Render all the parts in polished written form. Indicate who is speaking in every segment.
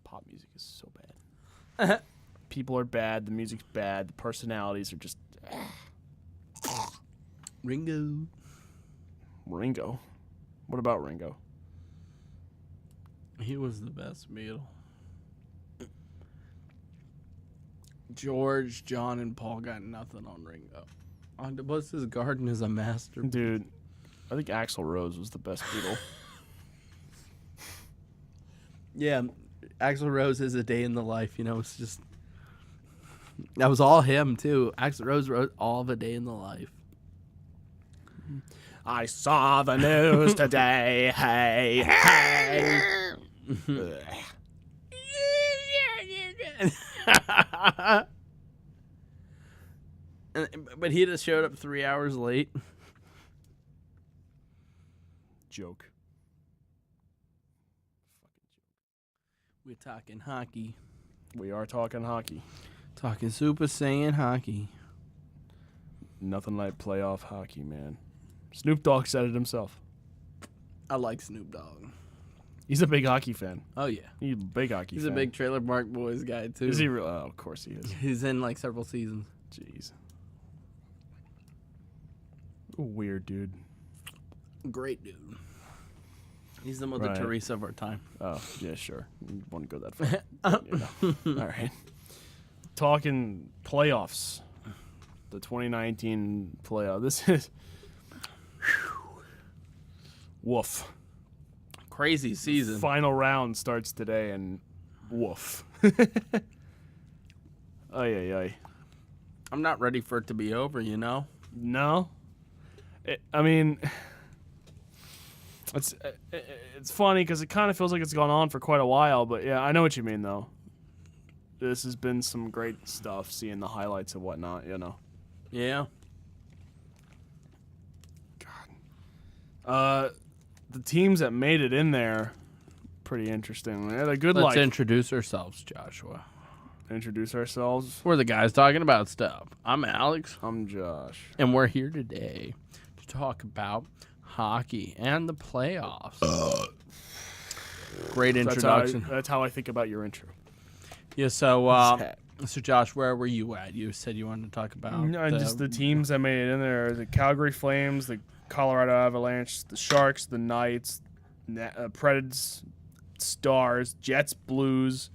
Speaker 1: Pop music is so bad. People are bad. The music's bad. The personalities are just...
Speaker 2: Ringo.
Speaker 1: Ringo? What about Ringo?
Speaker 2: He was the best Beatle. George, John, and Paul got nothing on Ringo. Octopus Garden is a masterpiece.
Speaker 1: Dude, I think Axl Rose was the best Beatle.
Speaker 2: Yeah, Axl Rose is a day in the life, you know, it's just... That was all him, too. Axl Rose wrote all of A Day in the Life.
Speaker 1: I saw the news today. Hey, hey.
Speaker 2: But he just showed up 3 hours late.
Speaker 1: Joke.
Speaker 2: We're talking hockey.
Speaker 1: We are talking hockey.
Speaker 2: Talking Super Saiyan hockey.
Speaker 1: Nothing like playoff hockey, man. Snoop Dogg said it himself.
Speaker 2: I like Snoop Dogg.
Speaker 1: He's a big hockey fan.
Speaker 2: Oh, yeah.
Speaker 1: He's a big hockey
Speaker 2: He's
Speaker 1: fan.
Speaker 2: a big Trailer Park Boys guy, too.
Speaker 1: Is he real? Oh, of course he is.
Speaker 2: He's in, like, several seasons.
Speaker 1: Jeez. Weird dude.
Speaker 2: Great dude. He's the Mother
Speaker 1: Right.
Speaker 2: Teresa of our time.
Speaker 1: Oh, yeah, sure. You wouldn't go that far. You know. All right. Talking playoffs. The 2019 playoff. This is... Woof.
Speaker 2: Crazy season.
Speaker 1: Final round starts today, and woof. Ay, ay, ay.
Speaker 2: I'm not ready for it to be over, you know?
Speaker 1: No? I mean... It's funny because it kind of feels like it's gone on for quite a while, but yeah, I know what you mean, though. This has been some great stuff, seeing the highlights and whatnot, you know.
Speaker 2: Yeah.
Speaker 1: The teams that made it in there, pretty interesting. They had a good,
Speaker 2: Let's introduce ourselves, Joshua.
Speaker 1: introduce ourselves.
Speaker 2: We're the guys talking about stuff. I'm Alex,
Speaker 1: I'm Josh.
Speaker 2: and we're here today to talk about hockey and the playoffs. Great introduction.
Speaker 1: That's how I think about your intro.
Speaker 2: Yeah, so Josh, where were you at? You said you wanted to talk about
Speaker 1: Just the teams that made it in there: the Calgary Flames, the Colorado Avalanche, the Sharks, the Knights, Preds, Stars, Jets, Blues,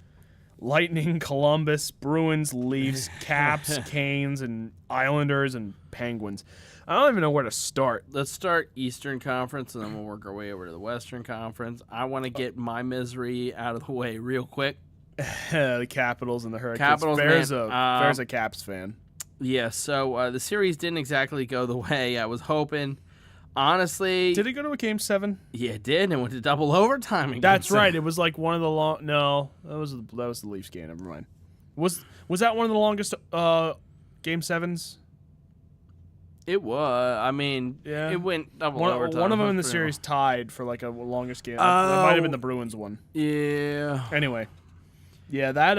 Speaker 1: Lightning, Columbus, Bruins, Leafs, Caps, Canes, and Islanders and Penguins. I don't even know where to start.
Speaker 2: Let's start Eastern Conference, and then we'll work our way over to the Western Conference. I want to get my misery out of the way real quick.
Speaker 1: The Capitals and the Hurricanes.
Speaker 2: Capitals,
Speaker 1: Bear's
Speaker 2: man.
Speaker 1: a Caps fan.
Speaker 2: Yeah, so the series didn't exactly go the way I was hoping. Honestly,
Speaker 1: Did it go to a Game 7?
Speaker 2: yeah, it did, and went to double overtime. In
Speaker 1: That's
Speaker 2: Game
Speaker 1: right.
Speaker 2: 7.
Speaker 1: It was like one of the long. No, that was the Leafs game. Never mind. Was that one of the longest Game 7s?
Speaker 2: It was. I mean,
Speaker 1: Yeah.
Speaker 2: it went double overtime.
Speaker 1: One of them in the
Speaker 2: for
Speaker 1: series tied for like a longest game.
Speaker 2: Oh.
Speaker 1: That might have been the Bruins one.
Speaker 2: Yeah,
Speaker 1: Anyway, yeah, that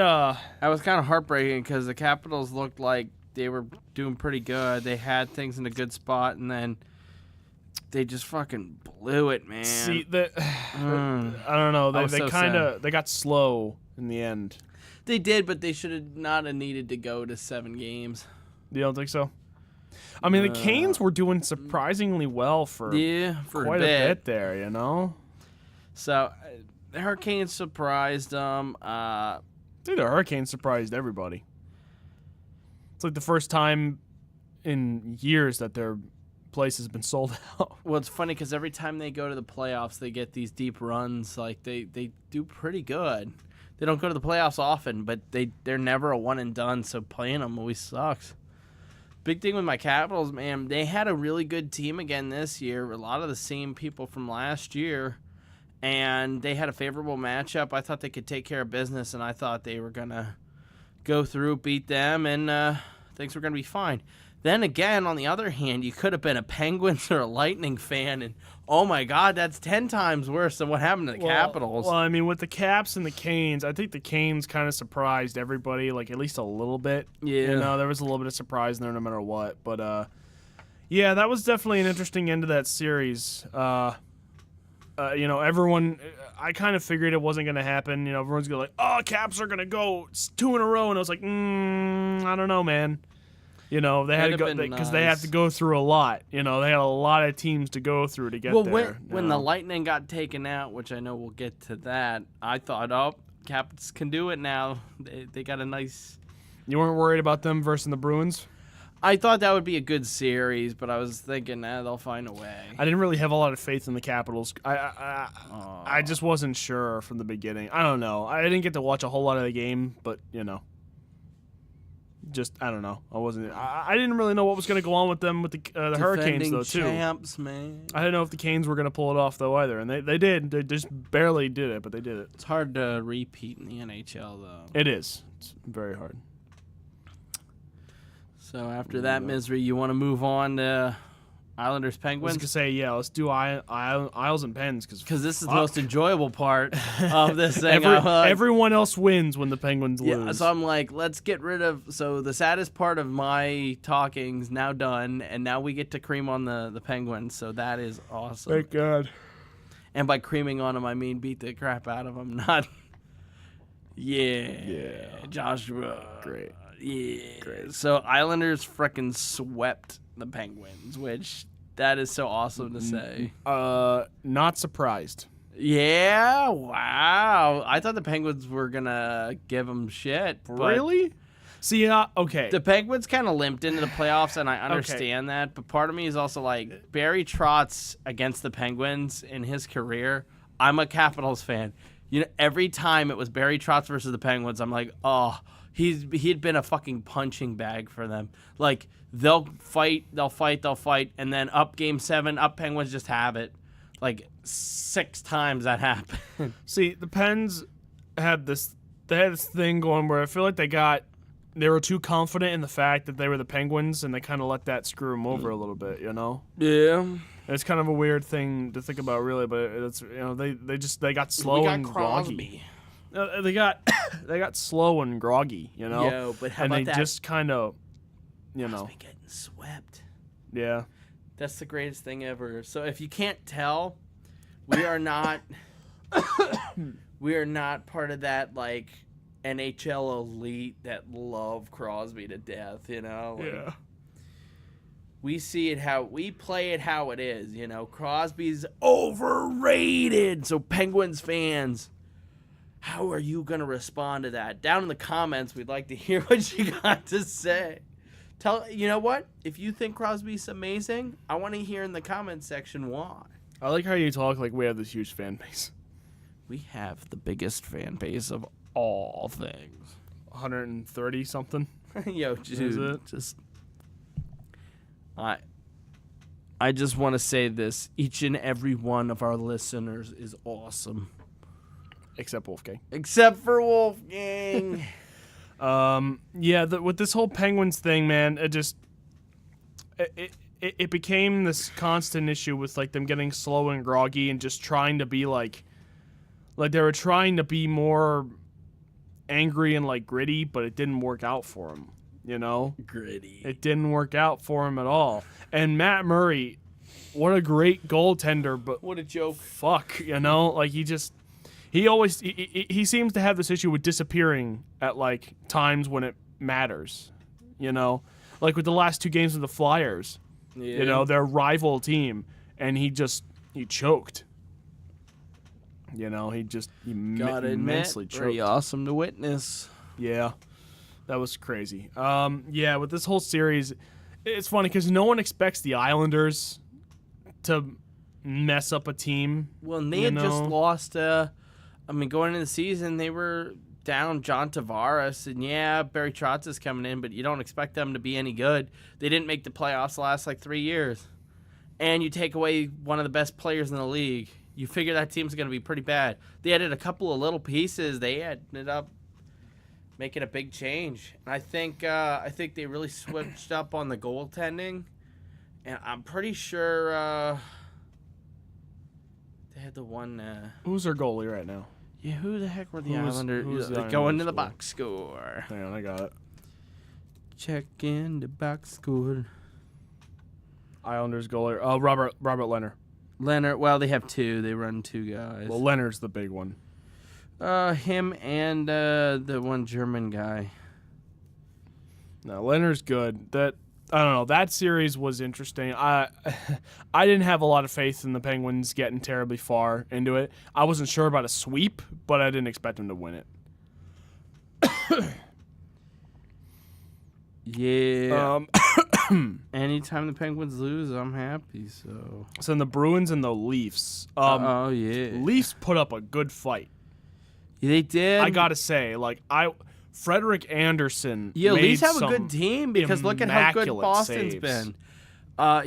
Speaker 2: that was kind of heartbreaking because the Capitals looked like they were doing pretty good. They had things in a good spot, and then they just fucking blew it, man.
Speaker 1: See I don't know.
Speaker 2: I was
Speaker 1: They
Speaker 2: so
Speaker 1: kind
Speaker 2: sad.
Speaker 1: of got slow in the end.
Speaker 2: They did, but they should have not have needed to go to 7 games.
Speaker 1: You don't think so? I mean, the Canes were doing surprisingly well for
Speaker 2: For
Speaker 1: quite
Speaker 2: a bit.
Speaker 1: there, you know.
Speaker 2: So the Hurricanes surprised them.
Speaker 1: Dude, the Hurricanes surprised everybody. It's like the first time in years that their place has been sold out.
Speaker 2: Well, it's funny because every time they go to the playoffs, they get these deep runs. Like they do pretty good. They don't go to the playoffs often, but they're never a one and done. So playing them always sucks. Big thing with my Capitals, man, they had a really good team again this year. A lot of the same people from last year, and they had a favorable matchup. I thought they could take care of business, and I thought they were gonna go through, beat them, and things were gonna be fine. Then again, on the other hand, you could have been a Penguins or a Lightning fan, and oh my God, that's 10 times worse than what happened to the Capitals.
Speaker 1: Well, I mean, with the Caps and the Canes, I think the Canes kind of surprised everybody, like at least a little bit.
Speaker 2: Yeah.
Speaker 1: You know, there was a little bit of surprise in there no matter what. But, yeah, that was definitely an interesting end to that series. everyone. I kind of figured it wasn't going to happen. Everyone's going to Caps are going to go 2 in a row, and I was like, I don't know, man. They had to go because they have to go through a lot. They had a lot of teams to go through to get there.
Speaker 2: Well, when the Lightning got taken out, which I know we'll get to that, I thought, Caps can do it now. They got a nice.
Speaker 1: You weren't worried about them versus the Bruins?
Speaker 2: I thought that would be a good series, but I was thinking, they'll find a way.
Speaker 1: I didn't really have a lot of faith in the Capitals. I just wasn't sure from the beginning. I don't know. I didn't get to watch a whole lot of the game, but just I don't know. I didn't really know what was going to go on with them with the Hurricanes though too.
Speaker 2: Champs, man.
Speaker 1: I didn't know if the Canes were going to pull it off though either, and they did. They just barely did it, but they did it.
Speaker 2: It's hard to repeat in the NHL though.
Speaker 1: It is. It's very hard.
Speaker 2: So after that misery, you want to move on to Islanders Penguins?
Speaker 1: I was gonna say let's do Isles and Pens
Speaker 2: because this is the most enjoyable part of this thing.
Speaker 1: Everyone else wins when the Penguins lose.
Speaker 2: Yeah, so I'm like, let's get rid of. So the saddest part of my talking's now done, and now we get to cream on the Penguins. So that is awesome.
Speaker 1: Thank God.
Speaker 2: And by creaming on them, I mean beat the crap out of them, not. Yeah. Joshua.
Speaker 1: Great.
Speaker 2: Yeah. Great. So Islanders frickin' swept the Penguins, which that is so awesome to say.
Speaker 1: Not surprised.
Speaker 2: Yeah. Wow. I thought the Penguins were gonna give them shit.
Speaker 1: Really? See, okay.
Speaker 2: The Penguins kind of limped into the playoffs, and I understand that. But part of me is also like Barry Trotz against the Penguins in his career. I'm a Capitals fan. Every time it was Barry Trotz versus the Penguins, I'm like, he'd been a fucking punching bag for them. Like, they'll fight, and then up Game 7, up Penguins just have it. Like, 6 times that happened.
Speaker 1: See, the Pens had this thing going where I feel like they were too confident in the fact that they were the Penguins, and they kind of let that screw them over a little bit,
Speaker 2: Yeah.
Speaker 1: It's kind of a weird thing to think about, really, but it's they got slow and groggy. They got slow and groggy,
Speaker 2: Yo, but how
Speaker 1: and
Speaker 2: about
Speaker 1: they
Speaker 2: that?
Speaker 1: just kind of,
Speaker 2: Crosby getting swept.
Speaker 1: Yeah.
Speaker 2: That's the greatest thing ever. So if you can't tell, we are not part of that like NHL elite that love Crosby to death,
Speaker 1: Yeah.
Speaker 2: We see it we play it how it is, Crosby's overrated. So Penguins fans, how are you going to respond to that? Down in the comments, we'd like to hear what you got to say. You know what? If you think Crosby's amazing, I want to hear in the comments section why.
Speaker 1: I like how you talk like we have this huge fan base.
Speaker 2: We have the biggest fan base of all things.
Speaker 1: 130 something.
Speaker 2: Yo, dude, I just want to say this. Each and every one of our listeners is awesome.
Speaker 1: Except Wolfgang.
Speaker 2: Except for Wolfgang.
Speaker 1: With this whole Penguins thing, man, it became this constant issue with like them getting slow and groggy and just trying to be like they were trying to be more angry and like gritty, but it didn't work out for them.
Speaker 2: Gritty.
Speaker 1: It didn't work out for him at all. And Matt Murray, what a great goaltender, but
Speaker 2: what a joke.
Speaker 1: Fuck, like he always he seems to have this issue with disappearing at like times when it matters. Like with the last 2 games of the Flyers.
Speaker 2: Yeah.
Speaker 1: Their rival team, and he choked. He immensely choked.
Speaker 2: Pretty awesome to witness.
Speaker 1: Yeah. That was crazy. With this whole series, it's funny because no one expects the Islanders to mess up a team.
Speaker 2: Well, and they had just lost. Going into the season, they were down John Tavares, and Barry Trotz is coming in, but you don't expect them to be any good. They didn't make the playoffs the last 3 years, and you take away one of the best players in the league. You figure that team's going to be pretty bad. They added a couple of little pieces. They ended up making a big change. And I think they really switched up on the goaltending. And I'm pretty sure they had the one.
Speaker 1: Who's their goalie right now?
Speaker 2: Yeah, who the heck were the Islanders?
Speaker 1: Who's the
Speaker 2: Go
Speaker 1: Islanders
Speaker 2: into the
Speaker 1: goalie?
Speaker 2: box score.
Speaker 1: Hang on, I got it.
Speaker 2: Check in the box score.
Speaker 1: Islanders goalie. Oh, Robert Leonard.
Speaker 2: Leonard. Well, they have two. They run two guys.
Speaker 1: Well, Leonard's the big one.
Speaker 2: Him and the one German guy.
Speaker 1: No, Leonard's good. I don't know. That series was interesting. I didn't have a lot of faith in the Penguins getting terribly far into it. I wasn't sure about a sweep, but I didn't expect them to win it.
Speaker 2: Yeah. Anytime the Penguins lose, I'm happy. So
Speaker 1: then the Bruins and the Leafs.
Speaker 2: oh yeah.
Speaker 1: Leafs put up a good fight.
Speaker 2: Yeah, they did.
Speaker 1: I gotta say, Frederik Andersen.
Speaker 2: Yeah,
Speaker 1: made
Speaker 2: Leafs have a
Speaker 1: some
Speaker 2: good team because look at how good
Speaker 1: immaculate
Speaker 2: Boston's
Speaker 1: saves.
Speaker 2: been. I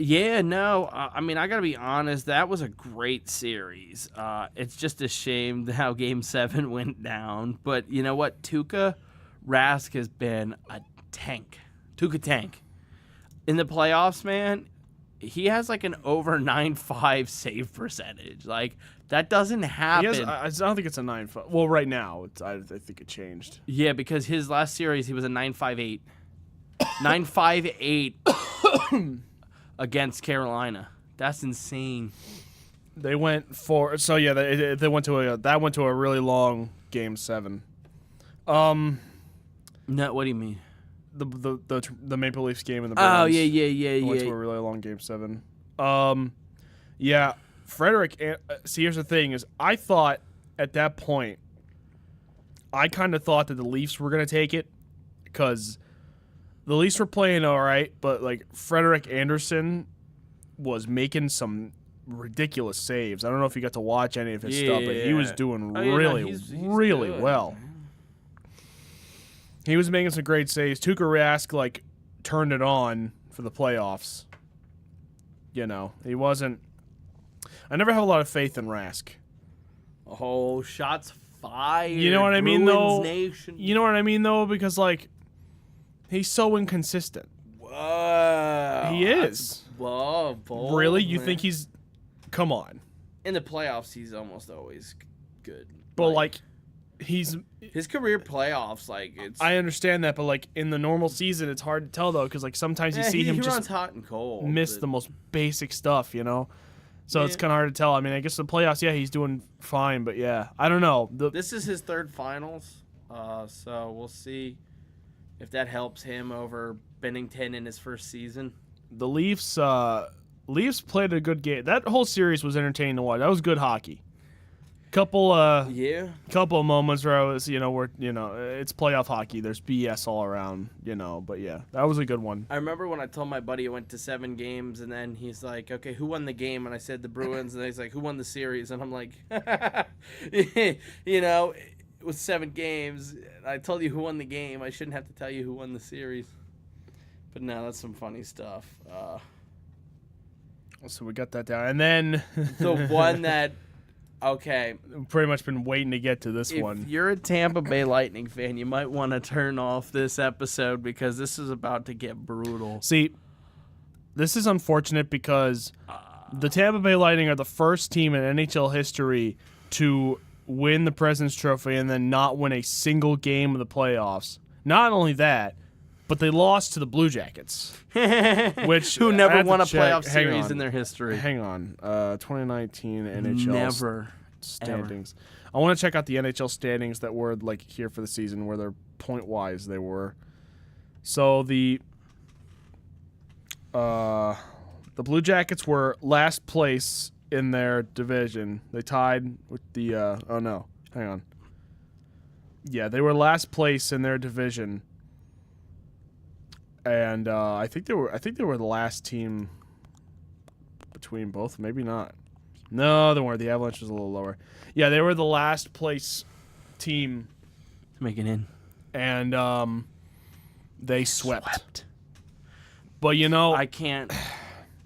Speaker 2: mean, I gotta be honest. That was a great series. It's just a shame how Game 7 went down. But you know what? Tuukka Rask has been a tank. Tuukka tank. In the playoffs, man, he has like an over 9.5 save percentage. Like, that doesn't happen.
Speaker 1: I don't think it's a 9.5. Well, right now, I think it changed.
Speaker 2: Yeah, because his last series, he was a 9.58. 9.58 against Carolina. That's insane.
Speaker 1: They went for they went to a really long Game 7.
Speaker 2: No, what do you mean?
Speaker 1: The Maple Leafs game in the
Speaker 2: Oh
Speaker 1: Bruins.
Speaker 2: yeah.
Speaker 1: Went to a really long Game 7. Yeah, Frederik. See, here's the thing: is I thought at that point, I kind of thought that the Leafs were gonna take it because the Leafs were playing all right, but like Frederik Andersen was making some ridiculous saves. I don't know if you got to watch any of his stuff, but he was doing he's really
Speaker 2: good.
Speaker 1: well. He was making some great saves. Tuukka Rask turned it on for the playoffs. You know, he wasn't. I never have a lot of faith in Rask.
Speaker 2: Oh, shots fired.
Speaker 1: You know what I mean,
Speaker 2: Bruins
Speaker 1: though.
Speaker 2: Nation.
Speaker 1: You know what I mean, though, because he's so inconsistent.
Speaker 2: Whoa.
Speaker 1: He is.
Speaker 2: Whoa, bold,
Speaker 1: Really, you
Speaker 2: man.
Speaker 1: think he's? Come on.
Speaker 2: In the playoffs? He's almost always good.
Speaker 1: But he's.
Speaker 2: His career playoffs, it's.
Speaker 1: I understand that, but in the normal season, it's hard to tell though, because sometimes you see him
Speaker 2: he
Speaker 1: just
Speaker 2: runs hot and cold.
Speaker 1: miss the most basic stuff, you know. So it's kind of hard to tell. I mean, I guess the playoffs, yeah, he's doing fine, but yeah, I don't know.
Speaker 2: This is his third finals, so we'll see if that helps him over Bennington in his first season.
Speaker 1: The Leafs played a good game. That whole series was entertaining to watch. That was good hockey. Couple of moments where it's playoff hockey. There's BS all around, but yeah, that was a good one.
Speaker 2: I remember when I told my buddy I went to 7 games, and then he's like, okay, who won the game? And I said the Bruins, and he's like, who won the series? And I'm like, it was 7 games. I told you who won the game. I shouldn't have to tell you who won the series. But no, that's some funny stuff.
Speaker 1: So we got that down. And then
Speaker 2: the one that... Okay.
Speaker 1: We've pretty much been waiting to get to this one.
Speaker 2: If you're a Tampa Bay Lightning fan, you might want to turn off this episode because this is about to get brutal.
Speaker 1: See, this is unfortunate because the Tampa Bay Lightning are the first team in NHL history to win the President's Trophy and then not win a single game of the playoffs. Not only that, but they lost to the Blue Jackets, which
Speaker 2: who never won a
Speaker 1: check.
Speaker 2: playoff series in their history.
Speaker 1: Hang on, 2019 NHL standings.
Speaker 2: Ever.
Speaker 1: I want to check out the NHL standings that were here for the season, where they're point wise they were. So the Blue Jackets were last place in their division. They tied with the oh no, hang on. Yeah, they were last place in their division. And I think they were the last team between both. Maybe not. No, they weren't. The Avalanche was a little lower. Yeah, they were the last place team
Speaker 2: to make it in,
Speaker 1: and they swept. But I
Speaker 2: can't.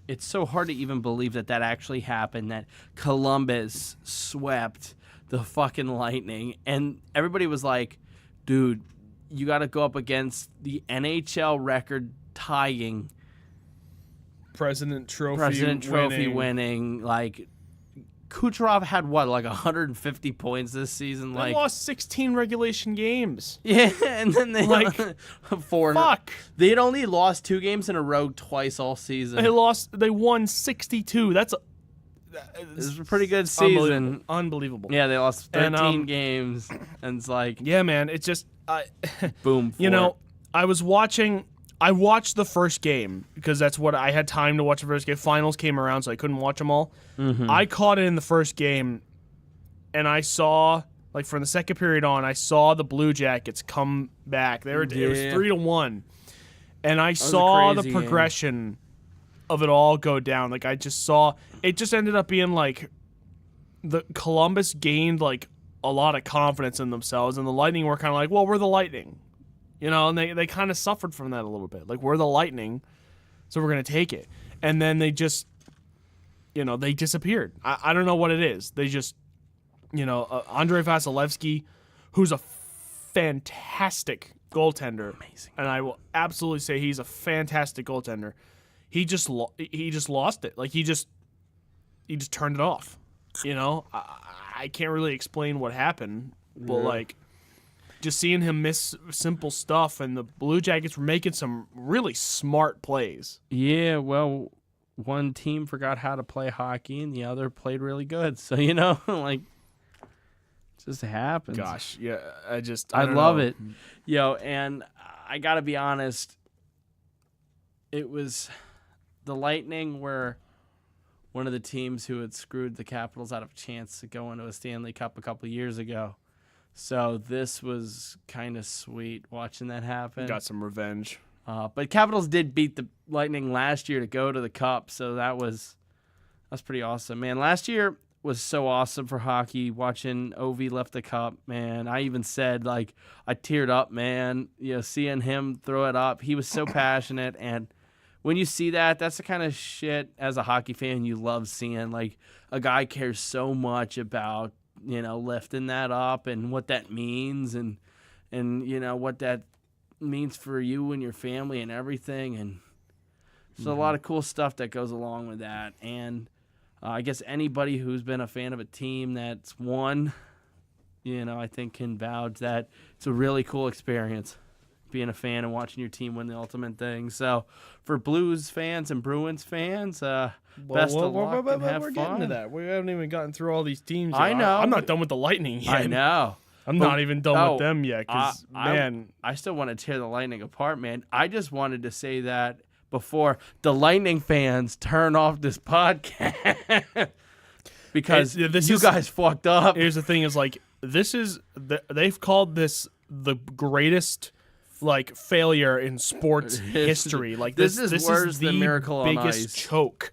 Speaker 2: It's so hard to even believe that actually happened. That Columbus swept the fucking Lightning, and everybody was like, "Dude, you got to go up against the NHL record tying
Speaker 1: President Trophy
Speaker 2: winning. Kucherov had 150 points this season.
Speaker 1: They lost 16 regulation games.
Speaker 2: Yeah, and then they 4.
Speaker 1: Fuck.
Speaker 2: They had only lost 2 games in a row twice all season.
Speaker 1: They won 62.
Speaker 2: It was a pretty good season.
Speaker 1: Unbelievable.
Speaker 2: Yeah, they lost 13
Speaker 1: And,
Speaker 2: games, and it's like,
Speaker 1: Yeah, man. It's just,
Speaker 2: boom.
Speaker 1: I watched the first game because that's what I had time to watch the first game. Finals came around, so I couldn't watch them all.
Speaker 2: Mm-hmm.
Speaker 1: I caught it in the first game, and I saw, like, from the second period on, I saw the Blue Jackets come back. It was 3-1, and I saw the progression of it all go down. Like, I just saw it. Just ended up being like the Columbus gained like a lot of confidence in themselves, and the Lightning were kind of like, well, we're the Lightning. And they kind of suffered from that a little bit. Like, we're the Lightning, so we're going to take it. And then they just, they disappeared. I don't know what it is. They just, Andrei Vasilevsky, who's a fantastic goaltender.
Speaker 2: Amazing.
Speaker 1: And I will absolutely say he's a fantastic goaltender. He just lost it. Like, he just turned it off. I can't really explain what happened, but, like, just seeing him miss simple stuff, and the Blue Jackets were making some really smart plays.
Speaker 2: Yeah, well, one team forgot how to play hockey, and the other played really good. So, like, it just happens.
Speaker 1: Gosh, yeah,
Speaker 2: I love it. And I got to be honest, it was the Lightning were one of the teams who had screwed the Capitals out of a chance to go into a Stanley Cup a couple of years ago. So this was kind of sweet watching that happen.
Speaker 1: Got some revenge.
Speaker 2: But Capitals did beat the Lightning last year to go to the Cup, so that's pretty awesome, man. Last year was so awesome for hockey, watching Ovi lift the cup, man. I even said, like, I teared up, man, seeing him throw it up. He was so passionate, and when you see that, that's the kind of shit as a hockey fan you love seeing. Like, a guy cares so much about lifting that up and what that means and what that means for you and your family and everything. And there's a lot of cool stuff that goes along with that. And I guess anybody who's been a fan of a team that's won, I think can vouch that it's a really cool experience being a fan and watching your team win the ultimate thing. So for Blues fans and Bruins fans, best of luck and have
Speaker 1: we're
Speaker 2: fun.
Speaker 1: Getting to that. We haven't even gotten through all these teams yet.
Speaker 2: I know.
Speaker 1: I'm not done with the Lightning yet.
Speaker 2: I know.
Speaker 1: I'm not even done with them yet because, man.
Speaker 2: I still want to tear the Lightning apart, man. I just wanted to say that before the Lightning fans turn off this podcast because you guys fucked up.
Speaker 1: Here's the thing is, like, they've called this the greatest, like, failure in sports history. Like, this is
Speaker 2: worse
Speaker 1: the
Speaker 2: than Miracle on
Speaker 1: biggest
Speaker 2: Ice.
Speaker 1: choke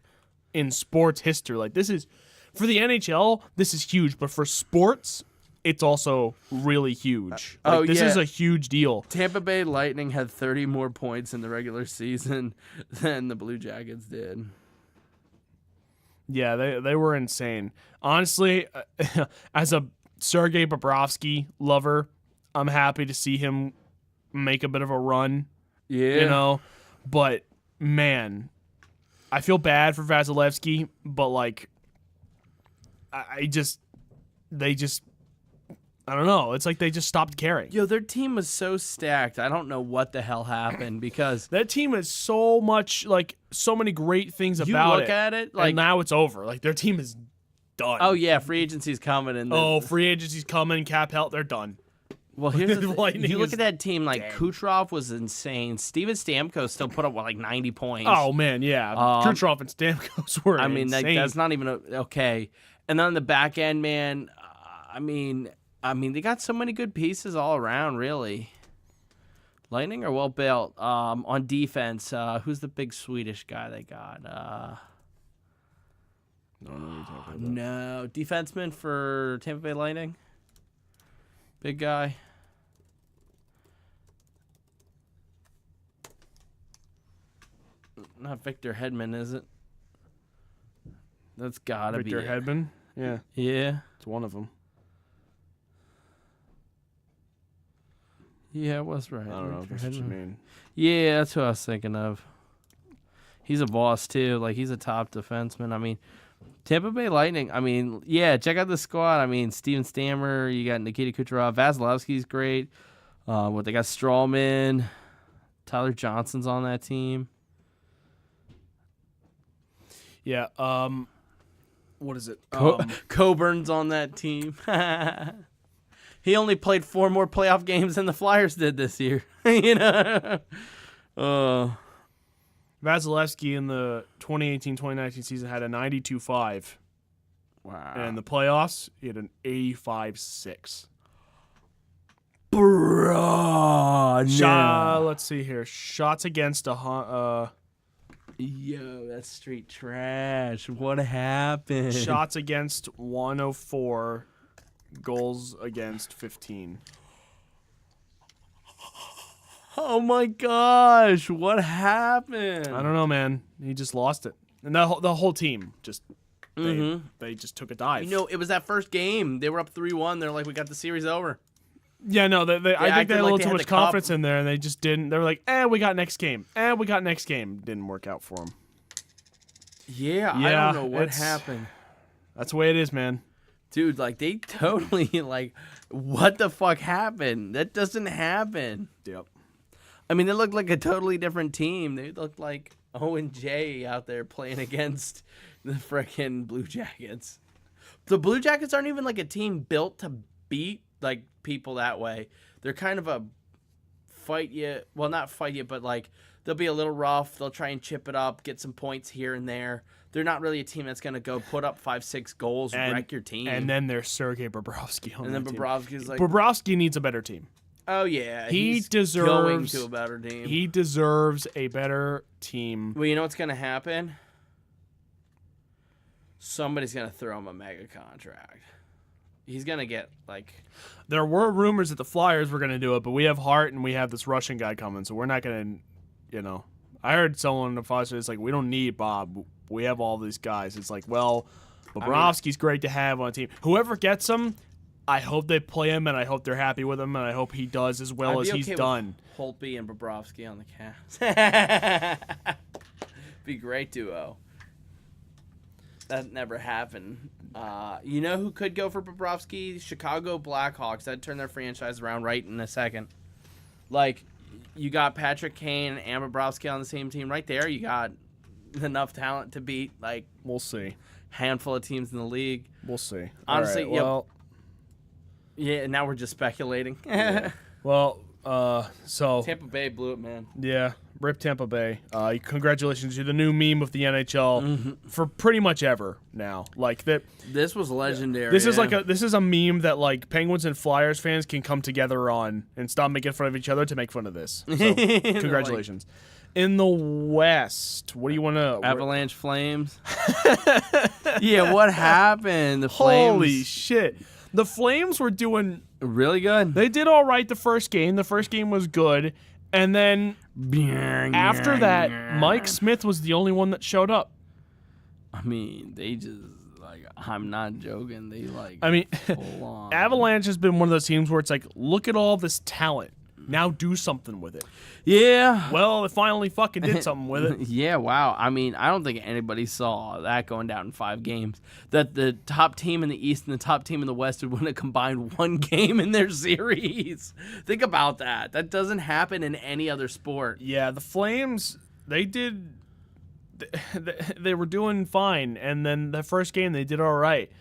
Speaker 1: in sports history. Like, this is, for the NHL, this is huge, but for sports, it's also really huge. Like, this is a huge deal.
Speaker 2: Tampa Bay Lightning had 30 more points in the regular season than the Blue Jackets did.
Speaker 1: Yeah, they were insane. Honestly, as a Sergei Bobrovsky lover, I'm happy to see him make a bit of a run.
Speaker 2: Yeah.
Speaker 1: But, man, I feel bad for Vasilevsky, but, like, I don't know. It's like they just stopped caring.
Speaker 2: Their team was so stacked. I don't know what the hell happened because
Speaker 1: that team has so many great things about it.
Speaker 2: You look at it, like,
Speaker 1: and now it's over. Like, their team is done.
Speaker 2: Oh yeah, free agency's coming and
Speaker 1: free agency's coming, cap held, they're done.
Speaker 2: Well, here's the
Speaker 1: Lightning
Speaker 2: you look at that team, like,
Speaker 1: dead.
Speaker 2: Kucherov was insane. Steven Stamkos still put up, like, 90 points.
Speaker 1: Oh, man, yeah. Kucherov and Stamkos were insane.
Speaker 2: Like, that's not even okay. And then on the back end, man, I mean, they got so many good pieces all around, really. Lightning are well built. On defense, who's the big Swedish guy they got?
Speaker 1: I don't know what you're talking about.
Speaker 2: No, defenseman for Tampa Bay Lightning. Big guy. Not Victor Hedman, is it? That's gotta be
Speaker 1: Victor Hedman? Yeah.
Speaker 2: Yeah.
Speaker 1: It's one of them.
Speaker 2: Yeah, it was right.
Speaker 1: I don't know if that's what you mean.
Speaker 2: Yeah, that's who I was thinking of. He's a boss, too. Like, he's a top defenseman. I mean, Tampa Bay Lightning, I mean, yeah, check out the squad. I mean, Steven Stammer, you got Nikita Kucherov. Vasilevsky's great. They got Strawman. Tyler Johnson's on that team.
Speaker 1: Yeah. what is it?
Speaker 2: Coburn's on that team. He only played 4 more playoff games than the Flyers did this year. You know?
Speaker 1: Vasilevsky in the 2018-2019 season had a 92.5.
Speaker 2: Wow.
Speaker 1: And in the playoffs, he had an 85.6.
Speaker 2: Bro,
Speaker 1: Let's see here. Shots against
Speaker 2: Yo, that's straight trash. What happened?
Speaker 1: shots against 104, goals against 15.
Speaker 2: Oh my gosh, what happened?
Speaker 1: I don't know, man. He just lost it, and the whole team just they just took a dive.
Speaker 2: You know, it was that first game. They were up 3-1. They're like, we got the series over.
Speaker 1: Yeah, no, I think they had a little
Speaker 2: they
Speaker 1: too
Speaker 2: had
Speaker 1: much
Speaker 2: the cup.
Speaker 1: confidence in there, and they just didn't. They were like, we got next game. We got next game. Didn't work out for them.
Speaker 2: Yeah, I don't know what happened.
Speaker 1: That's the way it is, man.
Speaker 2: Dude, like, they totally, like, what the fuck happened? That doesn't happen.
Speaker 1: Yep.
Speaker 2: I mean, they looked like a totally different team. They looked like Owen J out there playing against the frickin' Blue Jackets. The Blue Jackets aren't even, like, a team built to beat, like, people that way. They're kind of a not fight you, but like they'll be a little rough. They'll try and chip it up, get some points here and there. They're not really a team that's going to go put up 5-6 goals and wreck your team.
Speaker 1: And then there's Sergei Bobrovsky on
Speaker 2: and then
Speaker 1: that
Speaker 2: Bobrovsky's like,
Speaker 1: Bobrovsky needs a better team.
Speaker 2: Oh yeah,
Speaker 1: He's
Speaker 2: going
Speaker 1: deserves
Speaker 2: to a better team.
Speaker 1: He deserves a better team.
Speaker 2: Well, you know what's going to happen? Somebody's going to throw him a mega contract. He's going to get, like...
Speaker 1: There were rumors that the Flyers were going to do it, but we have Hart and we have this Russian guy coming, so we're not going to, you know... I heard someone in the Flyers say, it's like, we don't need Bob. We have all these guys. It's like, well, Bobrovsky's great to have on a team. Whoever gets him, I hope they play him, and I hope they're happy with him, and I hope he does as well as he's done.
Speaker 2: Holtby and Bobrovsky on the Caps. Be a great duo. That never happened. You know who could go for Bobrovsky? Chicago Blackhawks. That'd turn their franchise around right in a second. Like, you got Patrick Kane and Bobrovsky on the same team right there. You got enough talent to beat, like,
Speaker 1: we'll see.
Speaker 2: Handful of teams in the league.
Speaker 1: We'll see.
Speaker 2: Honestly,
Speaker 1: right, well,
Speaker 2: yeah, now we're just speculating.
Speaker 1: Yeah. Well, so
Speaker 2: Tampa Bay blew it, man.
Speaker 1: Yeah, rip Tampa Bay. Congratulations, you're the new meme of the NHL for pretty much ever now. Like that.
Speaker 2: This was legendary.
Speaker 1: This is a meme that like Penguins and Flyers fans can come together on and stop making fun of each other to make fun of this. So, congratulations. In the West, what do you want to?
Speaker 2: Avalanche Flames. Yeah, what happened? The Flames.
Speaker 1: Holy shit! The Flames were doing
Speaker 2: really good.
Speaker 1: They did all right the first game. The first game was good. And then after that, Mike Smith was the only one that showed up.
Speaker 2: I mean, they just, like, I'm not joking. They, like,
Speaker 1: I mean,
Speaker 2: full on.
Speaker 1: Avalanche has been one of those teams where it's like, look at all this talent. Now do something with it.
Speaker 2: Yeah.
Speaker 1: Well, it finally fucking did something with it.
Speaker 2: Yeah, wow. I mean, I don't think anybody saw that going down in 5 games. That the top team in the East and the top team in the West would win a combined 1 game in their series. Think about that. That doesn't happen in any other sport.
Speaker 1: Yeah, the Flames, they were doing fine. And then the first game, they did all right.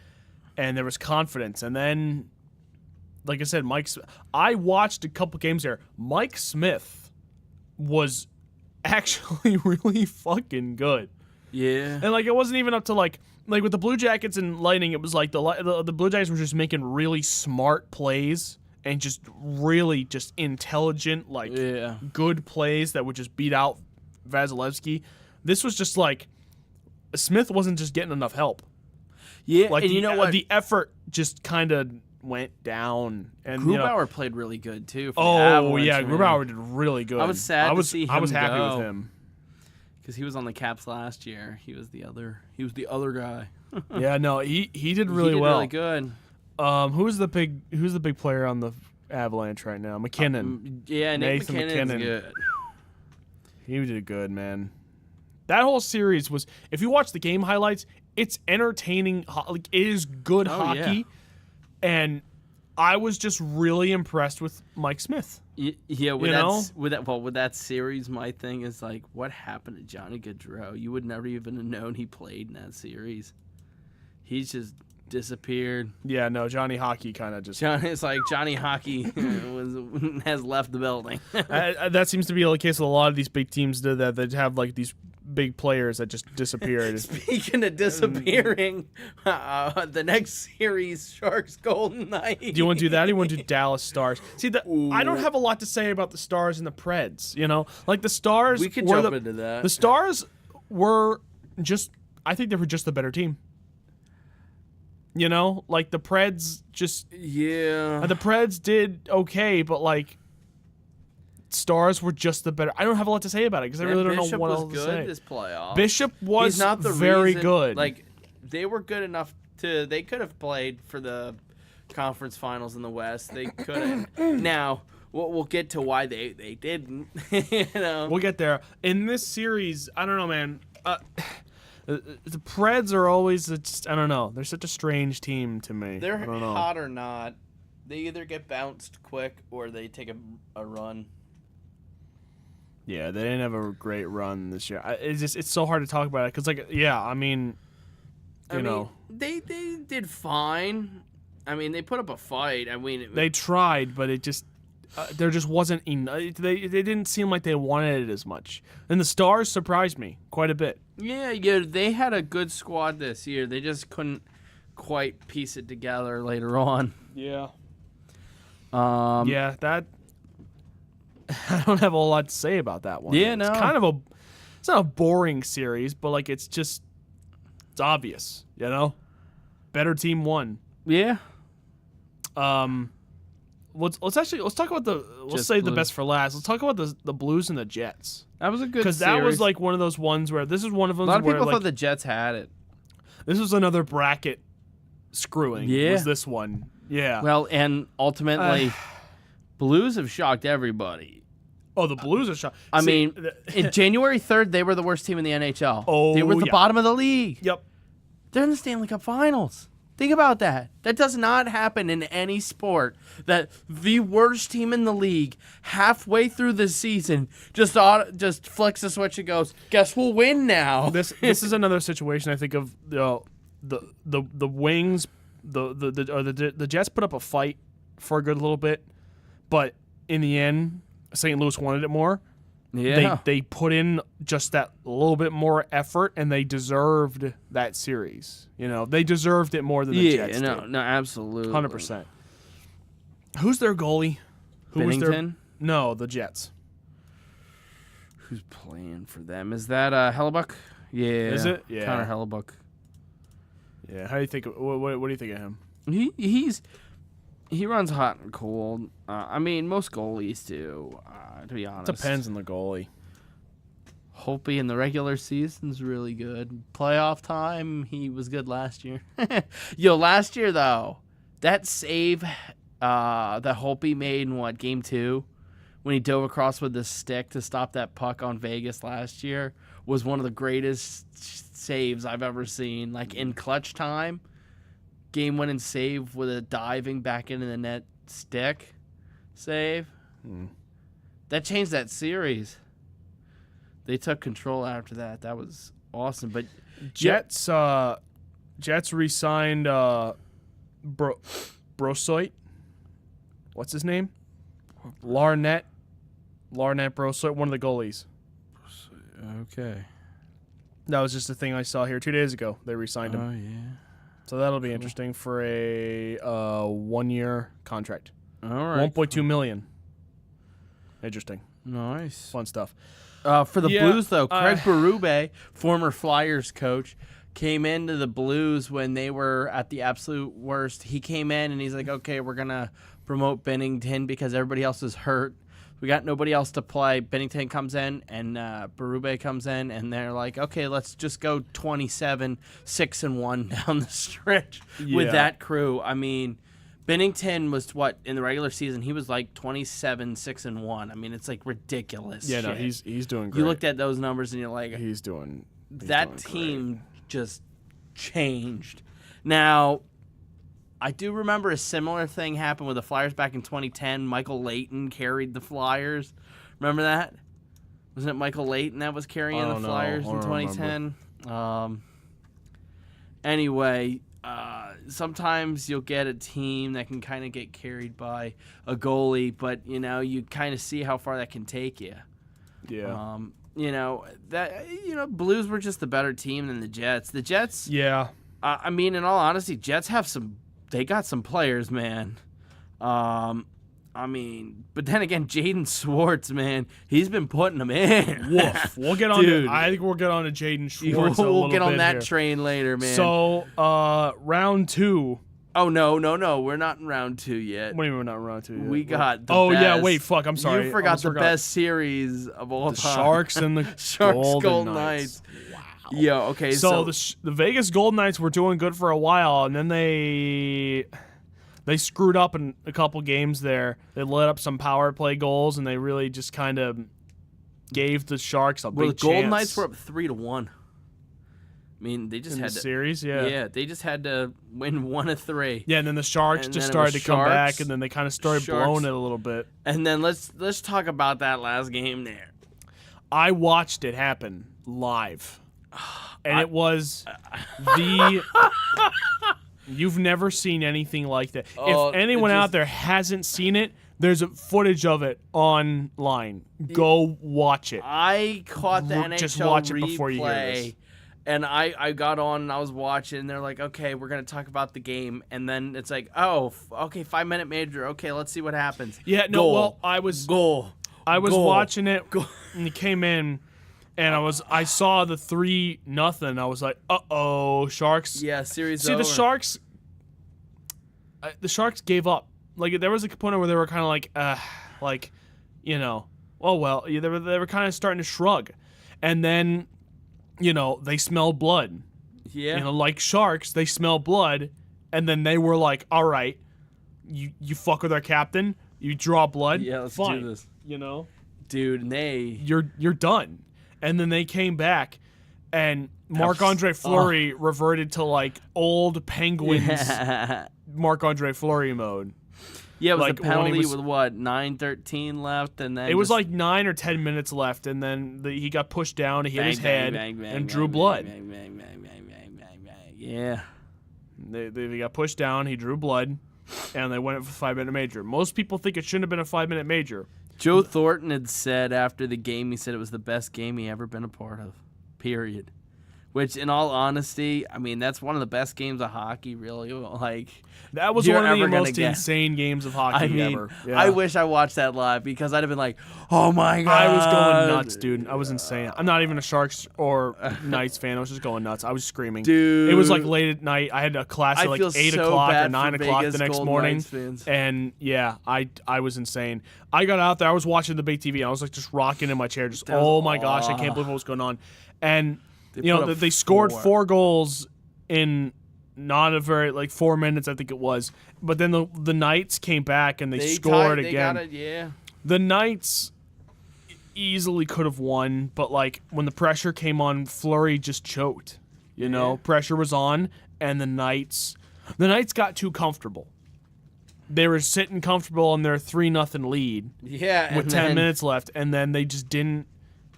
Speaker 1: And there was confidence. And then, like I said, I watched a couple games there. Mike Smith was actually really fucking good.
Speaker 2: Yeah.
Speaker 1: And like it wasn't even up to like with the Blue Jackets and Lightning, it was like the Blue Jackets were just making really smart plays and just really just intelligent, like good plays that would just beat out Vasilevsky. This was just like Smith wasn't just getting enough help.
Speaker 2: Yeah,
Speaker 1: like
Speaker 2: and you know what?
Speaker 1: The effort just kind of went down, and
Speaker 2: Grubauer played really good too.
Speaker 1: Grubauer did really good.
Speaker 2: I was sad to see him
Speaker 1: I was happy
Speaker 2: go,
Speaker 1: with him
Speaker 2: because he was on the Caps last year. He was the other guy.
Speaker 1: Yeah, no, he did really well.
Speaker 2: Really good.
Speaker 1: Who's the big player on the Avalanche right now? McKinnon.
Speaker 2: Nathan McKinnon's good.
Speaker 1: He did good, man. That whole series was. If you watch the game highlights, it's entertaining. Like it is good hockey.
Speaker 2: Yeah.
Speaker 1: And I was just really impressed with Mike Smith.
Speaker 2: Yeah, with that series, my thing is like, what happened to Johnny Gaudreau? You would never even have known he played in that series. He's just disappeared.
Speaker 1: Yeah, no, Johnny Hockey kind of just.
Speaker 2: It's like Johnny Hockey has left the building.
Speaker 1: That seems to be the case with a lot of these big teams that have like these big players that just disappeared.
Speaker 2: Speaking of disappearing, the next series, Sharks Golden Knights.
Speaker 1: Do you want to do that? Or do you want to do Dallas Stars? See, I don't have a lot to say about the Stars and the Preds. You know, like the Stars.
Speaker 2: We could jump into that.
Speaker 1: The Stars were just. I think they were just the better team. You know, like the Preds just.
Speaker 2: Yeah.
Speaker 1: The Preds did okay, but like. Stars were just the better. I don't have a lot to say about it because I really don't know what else to say.
Speaker 2: Bishop was good this playoff.
Speaker 1: Bishop was
Speaker 2: He's not the
Speaker 1: very
Speaker 2: reason,
Speaker 1: good.
Speaker 2: Like they were good enough to. They could have played for the conference finals in the West. They couldn't. Now we'll get to why they didn't. You know.
Speaker 1: We'll get there. In this series, I don't know, man. The Preds are always just, I don't know. They're such a strange team to me.
Speaker 2: They're
Speaker 1: I don't know.
Speaker 2: hot or not. They either get bounced quick or they take a run.
Speaker 1: Yeah, they didn't have a great run this year. It's so hard to talk about it because, like, yeah, I mean, you know,
Speaker 2: they did fine. I mean, they put up a fight. I mean,
Speaker 1: they tried, but it just there just wasn't enough. They didn't seem like they wanted it as much. And the Stars surprised me quite a bit.
Speaker 2: Yeah, they had a good squad this year. They just couldn't quite piece it together later on.
Speaker 1: Yeah. Yeah, that. I don't have a whole lot to say about that one.
Speaker 2: Yeah, no.
Speaker 1: It's kind of it's not a boring series, but like it's obvious, you know? Better team won.
Speaker 2: Yeah.
Speaker 1: Let's talk about let's save the best for last. Let's talk about the Blues and the Jets.
Speaker 2: That was a good series.
Speaker 1: Because that was like one of those ones where this is one of them.
Speaker 2: A lot of
Speaker 1: where,
Speaker 2: people
Speaker 1: like,
Speaker 2: thought the Jets had it.
Speaker 1: This was another bracket screwing.
Speaker 2: Yeah.
Speaker 1: Was this one? Yeah.
Speaker 2: Well, and ultimately, Blues have shocked everybody.
Speaker 1: Oh, the Blues are shocked.
Speaker 2: I mean, in January 3rd, they were the worst team in the NHL.
Speaker 1: Oh,
Speaker 2: they were at the
Speaker 1: yeah.
Speaker 2: bottom of the league.
Speaker 1: Yep.
Speaker 2: They're in the Stanley Cup Finals. Think about that. That does not happen in any sport. That the worst team in the league, halfway through the season, just flicks a switch and goes, "Guess we'll win now."
Speaker 1: This is another situation I think of the Wings, the Jets put up a fight for a good little bit, but in the end, St. Louis wanted it more.
Speaker 2: Yeah.
Speaker 1: They put in just that little bit more effort, and they deserved that series. You know, they deserved it more than the Jets did.
Speaker 2: No, absolutely.
Speaker 1: 100%. Who's their goalie?
Speaker 2: Bennington?
Speaker 1: No, the Jets.
Speaker 2: Who's playing for them? Is that Hellebuck? Yeah.
Speaker 1: Is it? Yeah.
Speaker 2: Connor Hellebuck.
Speaker 1: Yeah. How do you think? What do you think of him?
Speaker 2: He runs hot and cold. I mean, most goalies do, to be honest.
Speaker 1: Depends on the goalie.
Speaker 2: Holtby in the regular season's really good. Playoff time, he was good last year. Last year, though, that save that Holtby made in, Game 2, when he dove across with the stick to stop that puck on Vegas last year, was one of the greatest saves I've ever seen. Like, in clutch time. Game-winning save with a diving back into the net stick save. That changed that series. They took control after that. That was awesome. But
Speaker 1: Jets re-signed Brosoit. What's his name? Larnett Brosoit, one of the goalies.
Speaker 2: Okay.
Speaker 1: That was just a thing I saw here 2 days ago. They re-signed him.
Speaker 2: Oh, yeah.
Speaker 1: So that'll be interesting for a 1-year contract.
Speaker 2: All right.
Speaker 1: $1.2 million. Interesting.
Speaker 2: Nice.
Speaker 1: Fun stuff.
Speaker 2: For the Blues, though, Craig Berube, former Flyers coach, came into the Blues when they were at the absolute worst. He came in and he's like, okay, we're going to promote Bennington because everybody else is hurt. We got nobody else to play. Bennington comes in and Berube comes in, and they're like, okay, let's just go 27-6-1 down the stretch with that crew. I mean, Bennington was in the regular season, he was like 27-6-1. I mean, it's like ridiculous.
Speaker 1: Yeah,
Speaker 2: shit.
Speaker 1: no, he's doing great.
Speaker 2: You looked at those numbers and you're like,
Speaker 1: he's doing
Speaker 2: team just changed. Now, I do remember a similar thing happened with the Flyers back in 2010. Michael Layton carried the Flyers. Remember that? Wasn't it Michael Layton that was carrying the Flyers in 2010? Anyway, sometimes you'll get a team that can kind of get carried by a goalie, but you kind of see how far that can take you.
Speaker 1: Yeah.
Speaker 2: Blues were just the better team than the Jets. The Jets.
Speaker 1: Yeah.
Speaker 2: I mean, in all honesty, Jets have they got some players, man. But then again, Jaden Schwartz, man, he's been putting them in.
Speaker 1: Woof. We'll get on to, I think we'll get on to Jaden Schwartz
Speaker 2: We'll get on that
Speaker 1: here.
Speaker 2: train later, man.
Speaker 1: So, round 2.
Speaker 2: Oh, no. We're not in round 2 yet.
Speaker 1: What do you mean we're not in round 2 yet?
Speaker 2: We got the
Speaker 1: best.
Speaker 2: yeah,
Speaker 1: wait, fuck, I'm sorry.
Speaker 2: You forgot the best series of all
Speaker 1: the
Speaker 2: time.
Speaker 1: Sharks and the
Speaker 2: Golden Knights.
Speaker 1: Wow.
Speaker 2: Yeah, okay,
Speaker 1: so the Vegas Golden Knights were doing good for a while, and then they screwed up in a couple games there. They let up some power play goals, and they really just kind of gave the Sharks a big chance.
Speaker 2: The Golden Knights were up 3-1. I mean, they just
Speaker 1: in
Speaker 2: had
Speaker 1: the
Speaker 2: to
Speaker 1: series, yeah.
Speaker 2: Yeah, they just had to win 1 of 3.
Speaker 1: Yeah, and then the Sharks just started to come back, and then they kind of started blowing it a little bit.
Speaker 2: And then let's talk about that last game there.
Speaker 1: I watched it happen live, and it was the. You've never seen anything like that. If anyone out there hasn't seen it, there's a footage of it online. Go watch it.
Speaker 2: I caught the NHL
Speaker 1: just watch it
Speaker 2: replay,
Speaker 1: before you hear this.
Speaker 2: And I got on and I was watching, and they're like, okay, we're going to talk about the game. And then it's like, oh, okay, 5-minute major. Okay, let's see what happens.
Speaker 1: Yeah, no, well, I was watching it, and it came in, and I saw the 3-0. I was like, uh-oh, Sharks.
Speaker 2: Yeah, series
Speaker 1: See,
Speaker 2: over.
Speaker 1: the Sharks gave up. Like, there was a point where they were kind of like, oh, well, they were kind of starting to shrug. And then, they smelled blood.
Speaker 2: Yeah.
Speaker 1: Like Sharks, they smell blood, and then they were like, all right, you fuck with our captain, you draw blood,
Speaker 2: yeah, let's
Speaker 1: fine.
Speaker 2: do this.
Speaker 1: Dude,
Speaker 2: and
Speaker 1: you're done. And then they came back, and Marc-Andre Fleury reverted to like old Penguins Marc-Andre Fleury mode.
Speaker 2: Yeah, it was the penalty with 9:13 left, and then
Speaker 1: it was like 9 or 10 minutes left, and then he got pushed down, he hit his head, and drew blood.
Speaker 2: Yeah,
Speaker 1: they got pushed down, he drew blood, and they went for 5-minute major. Most people think it shouldn't have been a 5-minute major.
Speaker 2: Joe Thornton had said after the game, he said it was the best game he ever been a part of. Period. Which, in all honesty, I mean, that's one of the best games of hockey, really. Like,
Speaker 1: that was one of the most insane games of hockey ever. Yeah.
Speaker 2: I wish I watched that live because I'd have been like, oh my God.
Speaker 1: I was going nuts, dude. I was insane. I'm not even a Sharks or Knights fan. I was just going nuts. I was screaming.
Speaker 2: Dude.
Speaker 1: It was like late at night. I had a class at like 8 o'clock or 9 o'clock the next morning. And yeah, I was insane. I got out there. I was watching the big TV. And I was like just rocking in my chair. Just, oh my gosh, I can't believe what was going on. And they scored 4 goals in not a very 4 minutes, I think it was. But then the Knights came back and they scored again.
Speaker 2: Got it, yeah.
Speaker 1: The Knights easily could have won, but when the pressure came on, Fleury just choked. Pressure was on, and the Knights got too comfortable. They were sitting comfortable in their 3-0 lead.
Speaker 2: Yeah,
Speaker 1: with 10 minutes left, and then they just didn't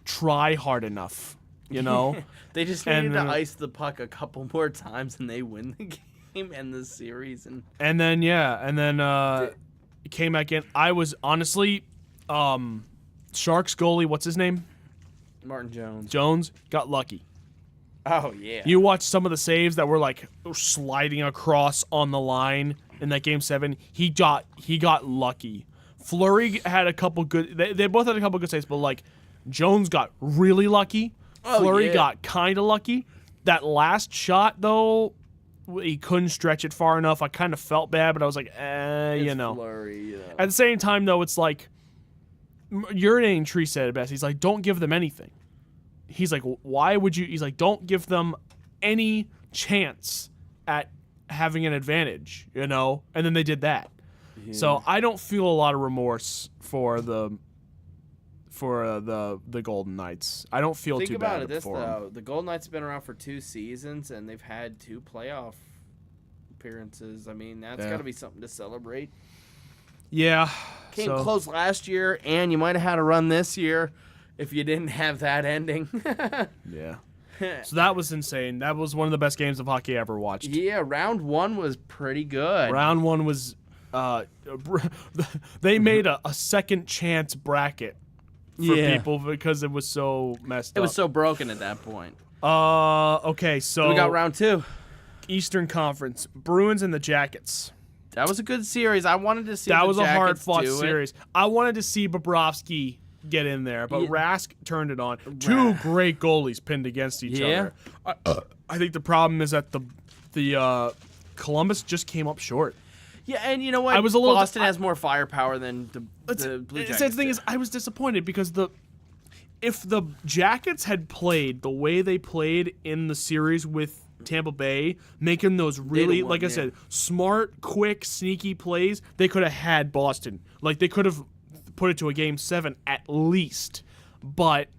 Speaker 1: try hard enough.
Speaker 2: They just needed to ice the puck a couple more times, and they win the game and the series. And
Speaker 1: then it came back in. I was honestly, Sharks goalie, what's his name?
Speaker 2: Martin Jones.
Speaker 1: Jones got lucky.
Speaker 2: Oh yeah.
Speaker 1: You watched some of the saves that were sliding across on the line in that game 7. He got lucky. Fleury had a couple good. They both had a couple good saves, but Jones got really lucky. Fleury got kind of lucky. That last shot, though, he couldn't stretch it far enough. I kind of felt bad, but I was like,
Speaker 2: Fleury,
Speaker 1: At the same time, though, it's like, Urinating Tree said it best. He's like, don't give them anything. He's like, why would you? He's like, don't give them any chance at having an advantage, And then they did that. Yeah. So I don't feel a lot of remorse for the Golden Knights. I don't feel too bad for them. Think about it, though.
Speaker 2: The Golden Knights have been around for 2 seasons, and they've had 2 playoff appearances. I mean, that's got to be something to celebrate.
Speaker 1: Yeah.
Speaker 2: Came close last year, and you might have had a run this year if you didn't have that ending.
Speaker 1: Yeah. So that was insane. That was one of the best games of hockey I ever watched.
Speaker 2: Yeah, round 1 was pretty good.
Speaker 1: Round 1 was they made a second chance bracket for people because it was so messed up.
Speaker 2: It was so broken at that point.
Speaker 1: Okay, so
Speaker 2: We got round 2.
Speaker 1: Eastern Conference, Bruins and the Jackets.
Speaker 2: That was a good series. I wanted to see
Speaker 1: That
Speaker 2: the
Speaker 1: was a
Speaker 2: Jackets
Speaker 1: hard-fought
Speaker 2: do it.
Speaker 1: series. I wanted to see Bobrovsky get in there, but
Speaker 2: Yeah.
Speaker 1: Rask turned it on. Two great goalies pinned against each other. I think the problem is that the Columbus just came up short.
Speaker 2: Yeah, and you know what?
Speaker 1: I was a little-
Speaker 2: Boston has more firepower than the Blue Jackets.
Speaker 1: The thing is, I was disappointed because if the Jackets had played the way they played in the series with Tampa Bay, making those really,
Speaker 2: won,
Speaker 1: like I said, smart, quick, sneaky plays, they could have had Boston. Like, they could have put it to a game 7 at least. But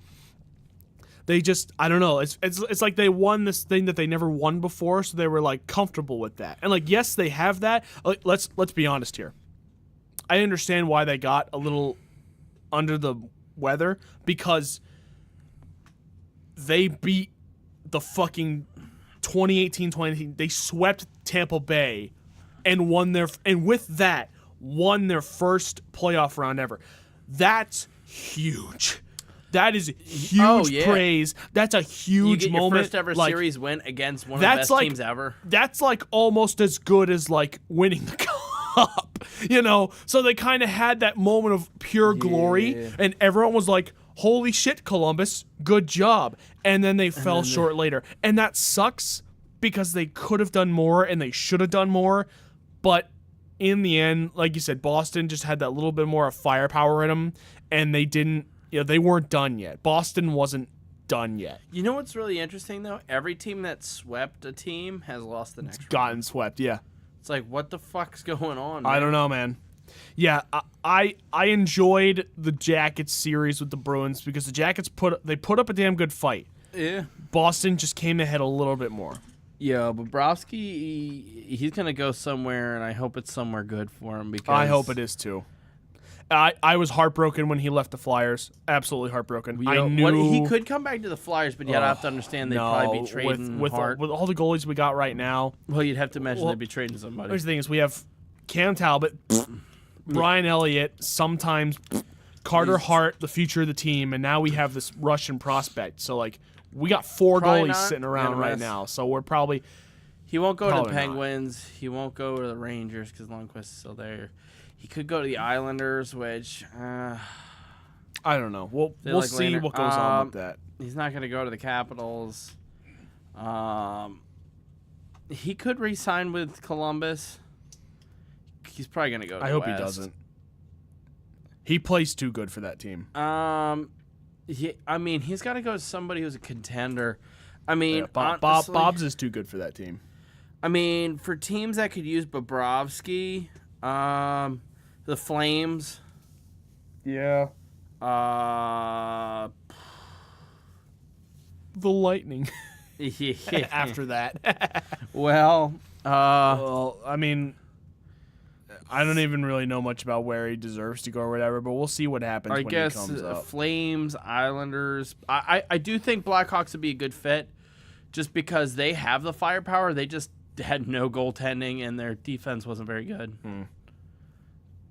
Speaker 1: they just, I don't know. It's like they won this thing that they never won before, so they were like comfortable with that. And like, yes, they have that. Like, let's be honest here. I understand why they got a little under the weather because they beat the fucking 2018-2019. They swept Tampa Bay and won with that won their first playoff round ever. That's huge. That is huge praise. That's a huge
Speaker 2: you get
Speaker 1: moment.
Speaker 2: Your first ever series win against one of the best teams ever.
Speaker 1: That's like almost as good as like winning the cup, you know? So they kind of had that moment of pure glory, and everyone was like, holy shit, Columbus, good job. And then they fell short later. And that sucks because they could have done more and they should have done more. But in the end, like you said, Boston just had that little bit more of firepower in them, and they didn't, they weren't done yet. Boston wasn't done yet.
Speaker 2: You know what's really interesting, though? Every team that swept a team has lost the next round.
Speaker 1: Gotten swept, yeah.
Speaker 2: It's like, what the fuck's going on, man?
Speaker 1: I don't know, man. Yeah, I enjoyed the Jackets series with the Bruins because the Jackets put up a damn good fight.
Speaker 2: Yeah.
Speaker 1: Boston just came ahead a little bit more.
Speaker 2: Yeah, Bobrovsky, he's going to go somewhere, and I hope it's somewhere good for him because
Speaker 1: I hope it is, too. I was heartbroken when he left the Flyers. Absolutely heartbroken. I knew
Speaker 2: he could come back to the Flyers, but yet I have to understand they'd probably be trading
Speaker 1: with all the goalies we got right now.
Speaker 2: Well, you'd have to imagine they'd be trading somebody.
Speaker 1: Here's the thing: is we have Cam Talbot, Brian Elliott, sometimes Carter Hart, the future of the team, and now we have this Russian prospect. So like, we got 4 goalies sitting around right now. So we're probably
Speaker 2: he won't go to the Penguins. He won't go to the Rangers because Lundqvist is still there. He could go to the Islanders, which
Speaker 1: I don't know. We'll see what goes on with that.
Speaker 2: He's not going to go to the Capitals. He could re-sign with Columbus. He's probably going to go to
Speaker 1: I hope he doesn't. He plays too good for that team.
Speaker 2: He's got to go to somebody who's a contender. I mean,
Speaker 1: honestly, Bob's is too good for that team.
Speaker 2: I mean, for teams that could use Bobrovsky, the Flames.
Speaker 1: Yeah. The Lightning. After that.
Speaker 2: Well,
Speaker 1: I mean, I don't even really know much about where he deserves to go or whatever, but we'll see what happens when he comes up.
Speaker 2: Flames, Islanders. I do think Blackhawks would be a good fit just because they have the firepower. They just had no goaltending and their defense wasn't very good.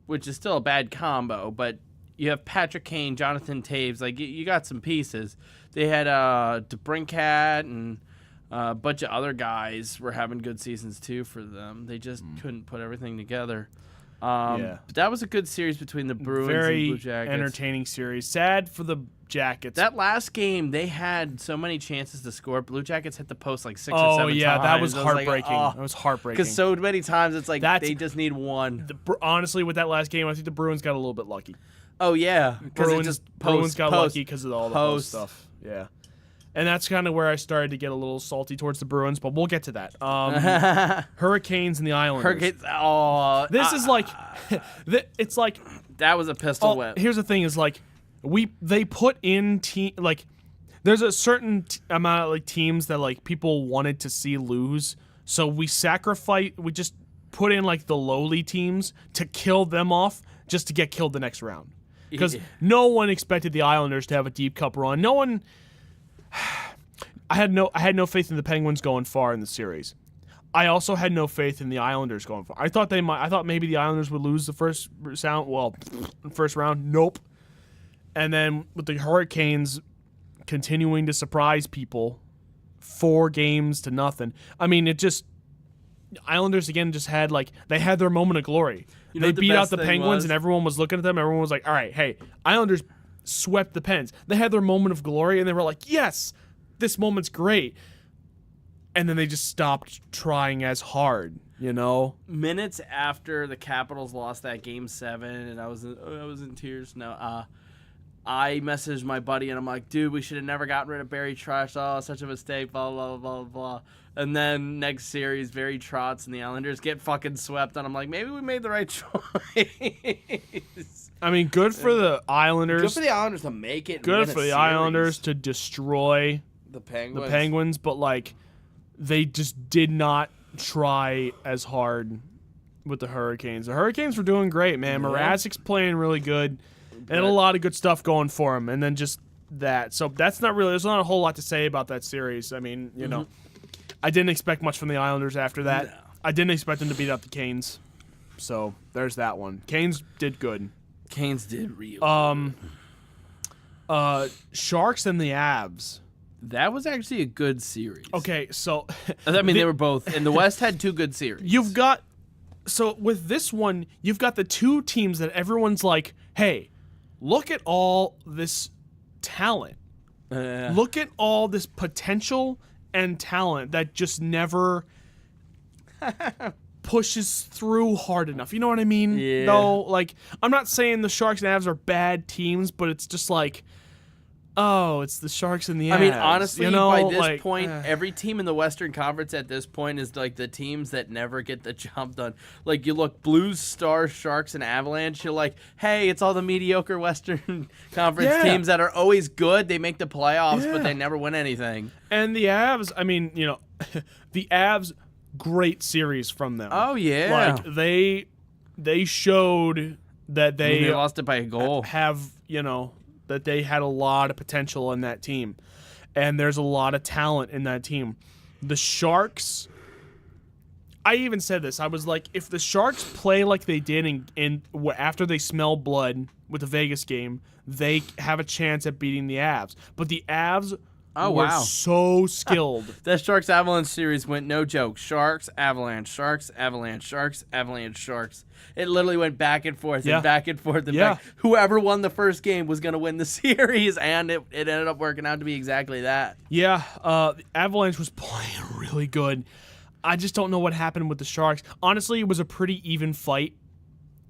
Speaker 2: Which is still a bad combo, but you have Patrick Kane, Jonathan Taves. Like, you got some pieces. They had DeBrincat and a bunch of other guys were having good seasons, too, for them. They just couldn't put everything together. But that was a good series between the Bruins and Blue Jackets.
Speaker 1: Very entertaining series. Sad for the Jackets.
Speaker 2: That last game, they had so many chances to score. Blue Jackets hit the post like 6 or 7 times.
Speaker 1: Oh, yeah, that was heartbreaking. That was heartbreaking.
Speaker 2: Because so many times it's like they just need one.
Speaker 1: Honestly, with that last game, I think the Bruins got a little bit lucky.
Speaker 2: Oh, yeah.
Speaker 1: Bruins got lucky because of all the post stuff. Yeah. And that's kind of where I started to get a little salty towards the Bruins, but we'll get to that. Hurricanes and the Islanders. This is like, it's like
Speaker 2: that was a pistol whip.
Speaker 1: Here's the thing: is like they put in there's a certain amount of like teams that like people wanted to see lose, so we just put in like the lowly teams to kill them off just to get killed the next round because no one expected the Islanders to have a deep cup run. No one. I had no faith in the Penguins going far in the series. I also had no faith in the Islanders going far. I thought maybe the Islanders would lose the first round. Nope. And then with the Hurricanes continuing to surprise people, 4-0. I mean, it just Islanders again just had they had their moment of glory. They beat out the Penguins and everyone was looking at them. Everyone was like, "All right, hey, Islanders swept the Pens." They had their moment of glory and they were like, "Yes, this moment's great." And then they just stopped trying as hard,
Speaker 2: Minutes after the Capitals lost that Game 7, and I was in tears. No, I messaged my buddy, and I'm like, dude, we should have never gotten rid of Barry Trotz. Oh, such a mistake, blah, blah, blah, blah, blah. And then next series, Barry Trotz and the Islanders get fucking swept, and I'm like, maybe we made the right choice.
Speaker 1: I mean, good for the Islanders.
Speaker 2: Good for the Islanders to make it.
Speaker 1: Good for the Islanders to destroy
Speaker 2: the Penguins.
Speaker 1: But, they just did not try as hard with the Hurricanes. The Hurricanes were doing great, man.
Speaker 2: Yeah.
Speaker 1: Mrazek's playing really good. And a lot of good stuff going for him. And then just that. So there's not a whole lot to say about that series. I mean, I didn't expect much from the Islanders after that.
Speaker 2: No.
Speaker 1: I didn't expect them to beat up the Canes. So there's that one. Canes did good.
Speaker 2: Canes did real
Speaker 1: Sharks and the Avs.
Speaker 2: That was actually a good series.
Speaker 1: Okay, so
Speaker 2: I mean, they were both, and the West had 2 good series.
Speaker 1: So with this one, you've got the 2 teams that everyone's like, hey, look at all this talent. Look at all this potential and talent that just never pushes through hard enough. You know what I mean?
Speaker 2: Yeah.
Speaker 1: No, I'm not saying the Sharks and Avs are bad teams, but it's just it's the Sharks and the Avs.
Speaker 2: I mean, honestly, by this point,
Speaker 1: every
Speaker 2: every team in the Western Conference at this point is the teams that never get the job done. You look Blues, Stars, Sharks, and Avalanche. You're like, hey, it's all the mediocre Western Conference teams that are always good. They make the playoffs, but they never win anything.
Speaker 1: And the Avs, I mean, the Avs, great series from them.
Speaker 2: Oh yeah,
Speaker 1: they showed that they
Speaker 2: lost it by a goal.
Speaker 1: That they had a lot of potential in that team. And there's a lot of talent in that team. The Sharks, I even said this. I was like, if the Sharks play like they did after they smell blood with the Vegas game, they have a chance at beating the Avs. But the Avs were so skilled.
Speaker 2: That Sharks Avalanche series went no joke. Sharks, Avalanche, Sharks, Avalanche, Sharks, Avalanche, Sharks. It literally went back and forth and back and forth and back. Whoever won the first game was going to win the series, and it ended up working out to be exactly that.
Speaker 1: Yeah, the Avalanche was playing really good. I just don't know what happened with the Sharks. Honestly, it was a pretty even fight.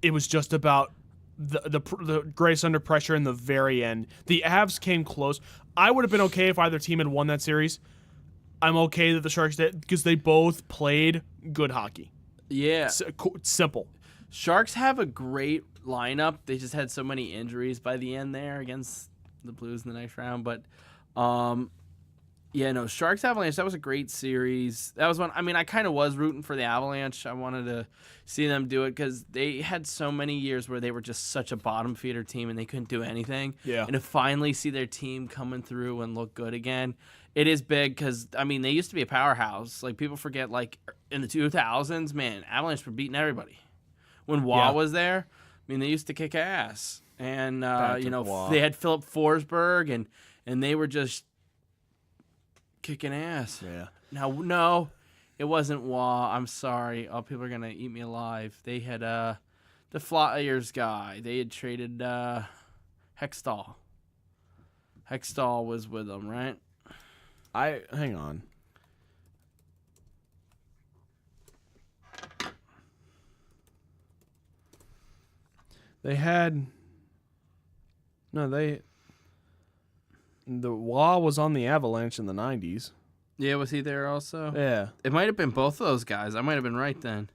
Speaker 1: It was just about the grace under pressure in the very end. The Avs came close. I would have been okay if either team had won that series. I'm okay that the Sharks did because they both played good hockey.
Speaker 2: Yeah.
Speaker 1: Simple.
Speaker 2: Sharks have a great lineup. They just had so many injuries by the end there against the Blues in the next round. But, Sharks Avalanche, that was a great series. That was one. I mean, I kind of was rooting for the Avalanche. I wanted to see them do it because they had so many years where they were just such a bottom feeder team and they couldn't do anything.
Speaker 1: Yeah.
Speaker 2: And to finally see their team coming through and look good again, it is big because, I mean, they used to be a powerhouse. People forget, in the 2000s, man, Avalanche were beating everybody. When Waugh was there, I mean, they used to kick ass. And, they had Philip Forsberg, and they were just kicking ass.
Speaker 1: Yeah.
Speaker 2: Now, no, it wasn't Waugh. I'm sorry. Oh, people are going to eat me alive. They had the Flyers guy. They had traded Hextall. Hextall was with them, right?
Speaker 1: Hang on. The Waugh was on the Avalanche in the 90s.
Speaker 2: Yeah, was he there also?
Speaker 1: Yeah.
Speaker 2: It might have been both of those guys. I might have been right then.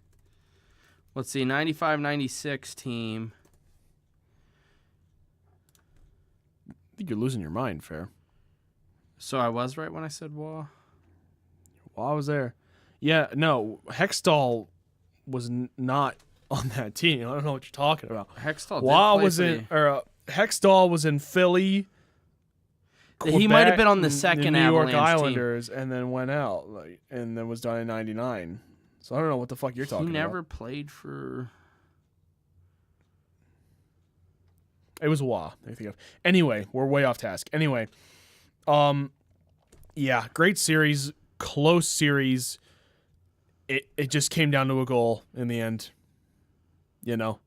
Speaker 2: Let's see, 95-96 team.
Speaker 1: I think you're losing your mind, Fair.
Speaker 2: So I was right when I said Waugh?
Speaker 1: Waugh was there. Yeah, no, Hextall was not on that team. I don't know what you're talking about.
Speaker 2: Hextall
Speaker 1: Waugh was in, Hextall was in Philly.
Speaker 2: He might have been on the
Speaker 1: and
Speaker 2: second
Speaker 1: New York
Speaker 2: Avalanche team.
Speaker 1: Islanders, and then went out, and then was done in '99. So I don't know what the fuck you're talking
Speaker 2: He never
Speaker 1: about.
Speaker 2: played for.
Speaker 1: It was a while. I think of. Anyway, we're way off task. Anyway, yeah, great series, close series. It just came down to a goal in the end. You know,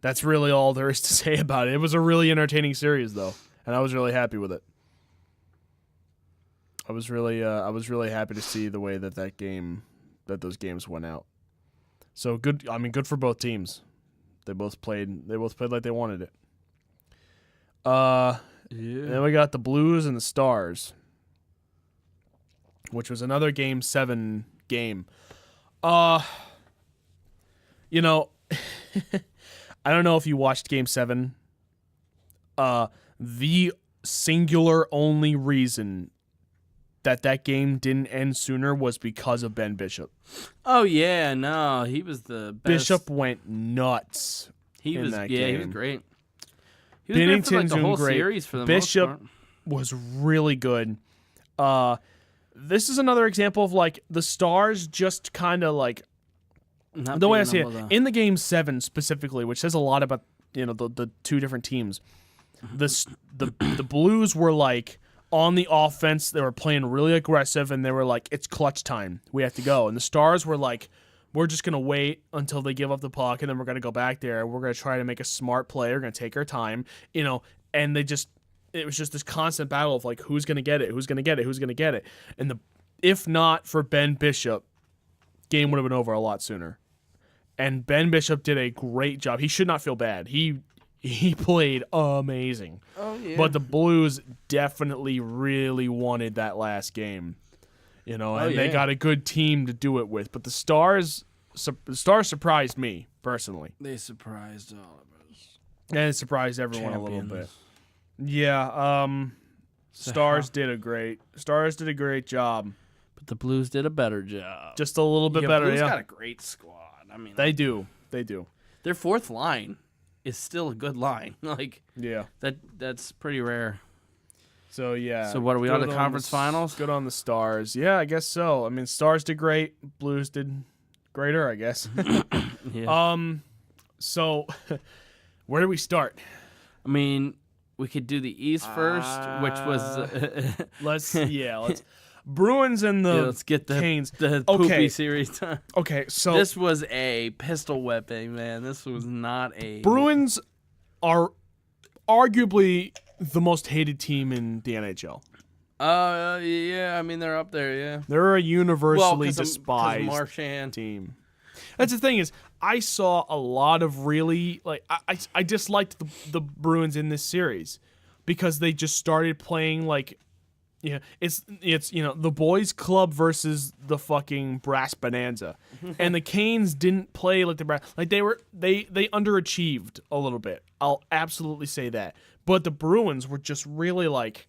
Speaker 1: that's really all there is to say about it. It was a really entertaining series, though, and I was really happy with it. I was really happy to see the way that those games went out. So good. I mean, good for both teams. They both played like they wanted it. Then we got the Blues and the Stars, which was another Game 7 game. You know, I don't know if you watched Game 7. The singular only reason that game didn't end sooner was because of Ben Bishop.
Speaker 2: Oh yeah, no, he was the best.
Speaker 1: Bishop went nuts.
Speaker 2: He
Speaker 1: in
Speaker 2: was
Speaker 1: that
Speaker 2: He was
Speaker 1: game.
Speaker 2: great. He was great for like
Speaker 1: Binnington's
Speaker 2: the whole
Speaker 1: doing great.
Speaker 2: series for the
Speaker 1: Bishop
Speaker 2: most part.
Speaker 1: was really good. This is another example of like the Stars just kind of like
Speaker 2: Not
Speaker 1: the way I
Speaker 2: being
Speaker 1: see it
Speaker 2: able to-
Speaker 1: in the Game 7 specifically, which says a lot about the two different teams. The Blues were like on the offense, they were playing really aggressive, and they were like, it's clutch time, we have to go. And the Stars were like, we're just gonna wait until they give up the puck, and then we're gonna go back there. We're gonna try to make a smart play. We're gonna take our time, and it was just this constant battle of like, who's gonna get it, who's gonna get it, who's gonna get it. And if not for Ben Bishop, game would have been over a lot sooner. And Ben Bishop did a great job. He should not feel bad. He played amazing.
Speaker 2: Oh yeah.
Speaker 1: But the Blues definitely really wanted that last game. And they got a good team to do it with. But the Stars surprised me personally.
Speaker 2: They surprised all of us.
Speaker 1: And it surprised everyone a little bit.
Speaker 2: Champions.
Speaker 1: Yeah, Stars did a great job.
Speaker 2: But the Blues did a better job.
Speaker 1: Just a little bit better,
Speaker 2: Blues
Speaker 1: yeah.
Speaker 2: got a great squad. I mean,
Speaker 1: They do.
Speaker 2: their fourth line is still a good line. Like
Speaker 1: Yeah.
Speaker 2: that's pretty rare.
Speaker 1: So yeah.
Speaker 2: So what are we on
Speaker 1: good
Speaker 2: the conference finals?
Speaker 1: Good on the Stars. Yeah, I guess so. I mean, Stars did great. Blues did greater, I guess.
Speaker 2: Yeah.
Speaker 1: So where do we start?
Speaker 2: I mean, we could do the East first, which was
Speaker 1: Let's Bruins and the
Speaker 2: let's get the
Speaker 1: Canes.
Speaker 2: the
Speaker 1: Okay.
Speaker 2: poopy series time.
Speaker 1: Okay, so
Speaker 2: This was a pistol whipping, man. This was not a
Speaker 1: Bruins are arguably the most hated team in the NHL.
Speaker 2: Yeah. I mean, they're up there. Yeah.
Speaker 1: They're a universally
Speaker 2: 'Cause of
Speaker 1: despised
Speaker 2: Marchand.
Speaker 1: team. That's the thing is, I saw a lot of really like I disliked the Bruins in this series because they just started playing like, it's the boys club versus the fucking brass bonanza, and the Canes didn't play like the brass, like they underachieved a little bit. I'll absolutely say that, but the Bruins were just really like,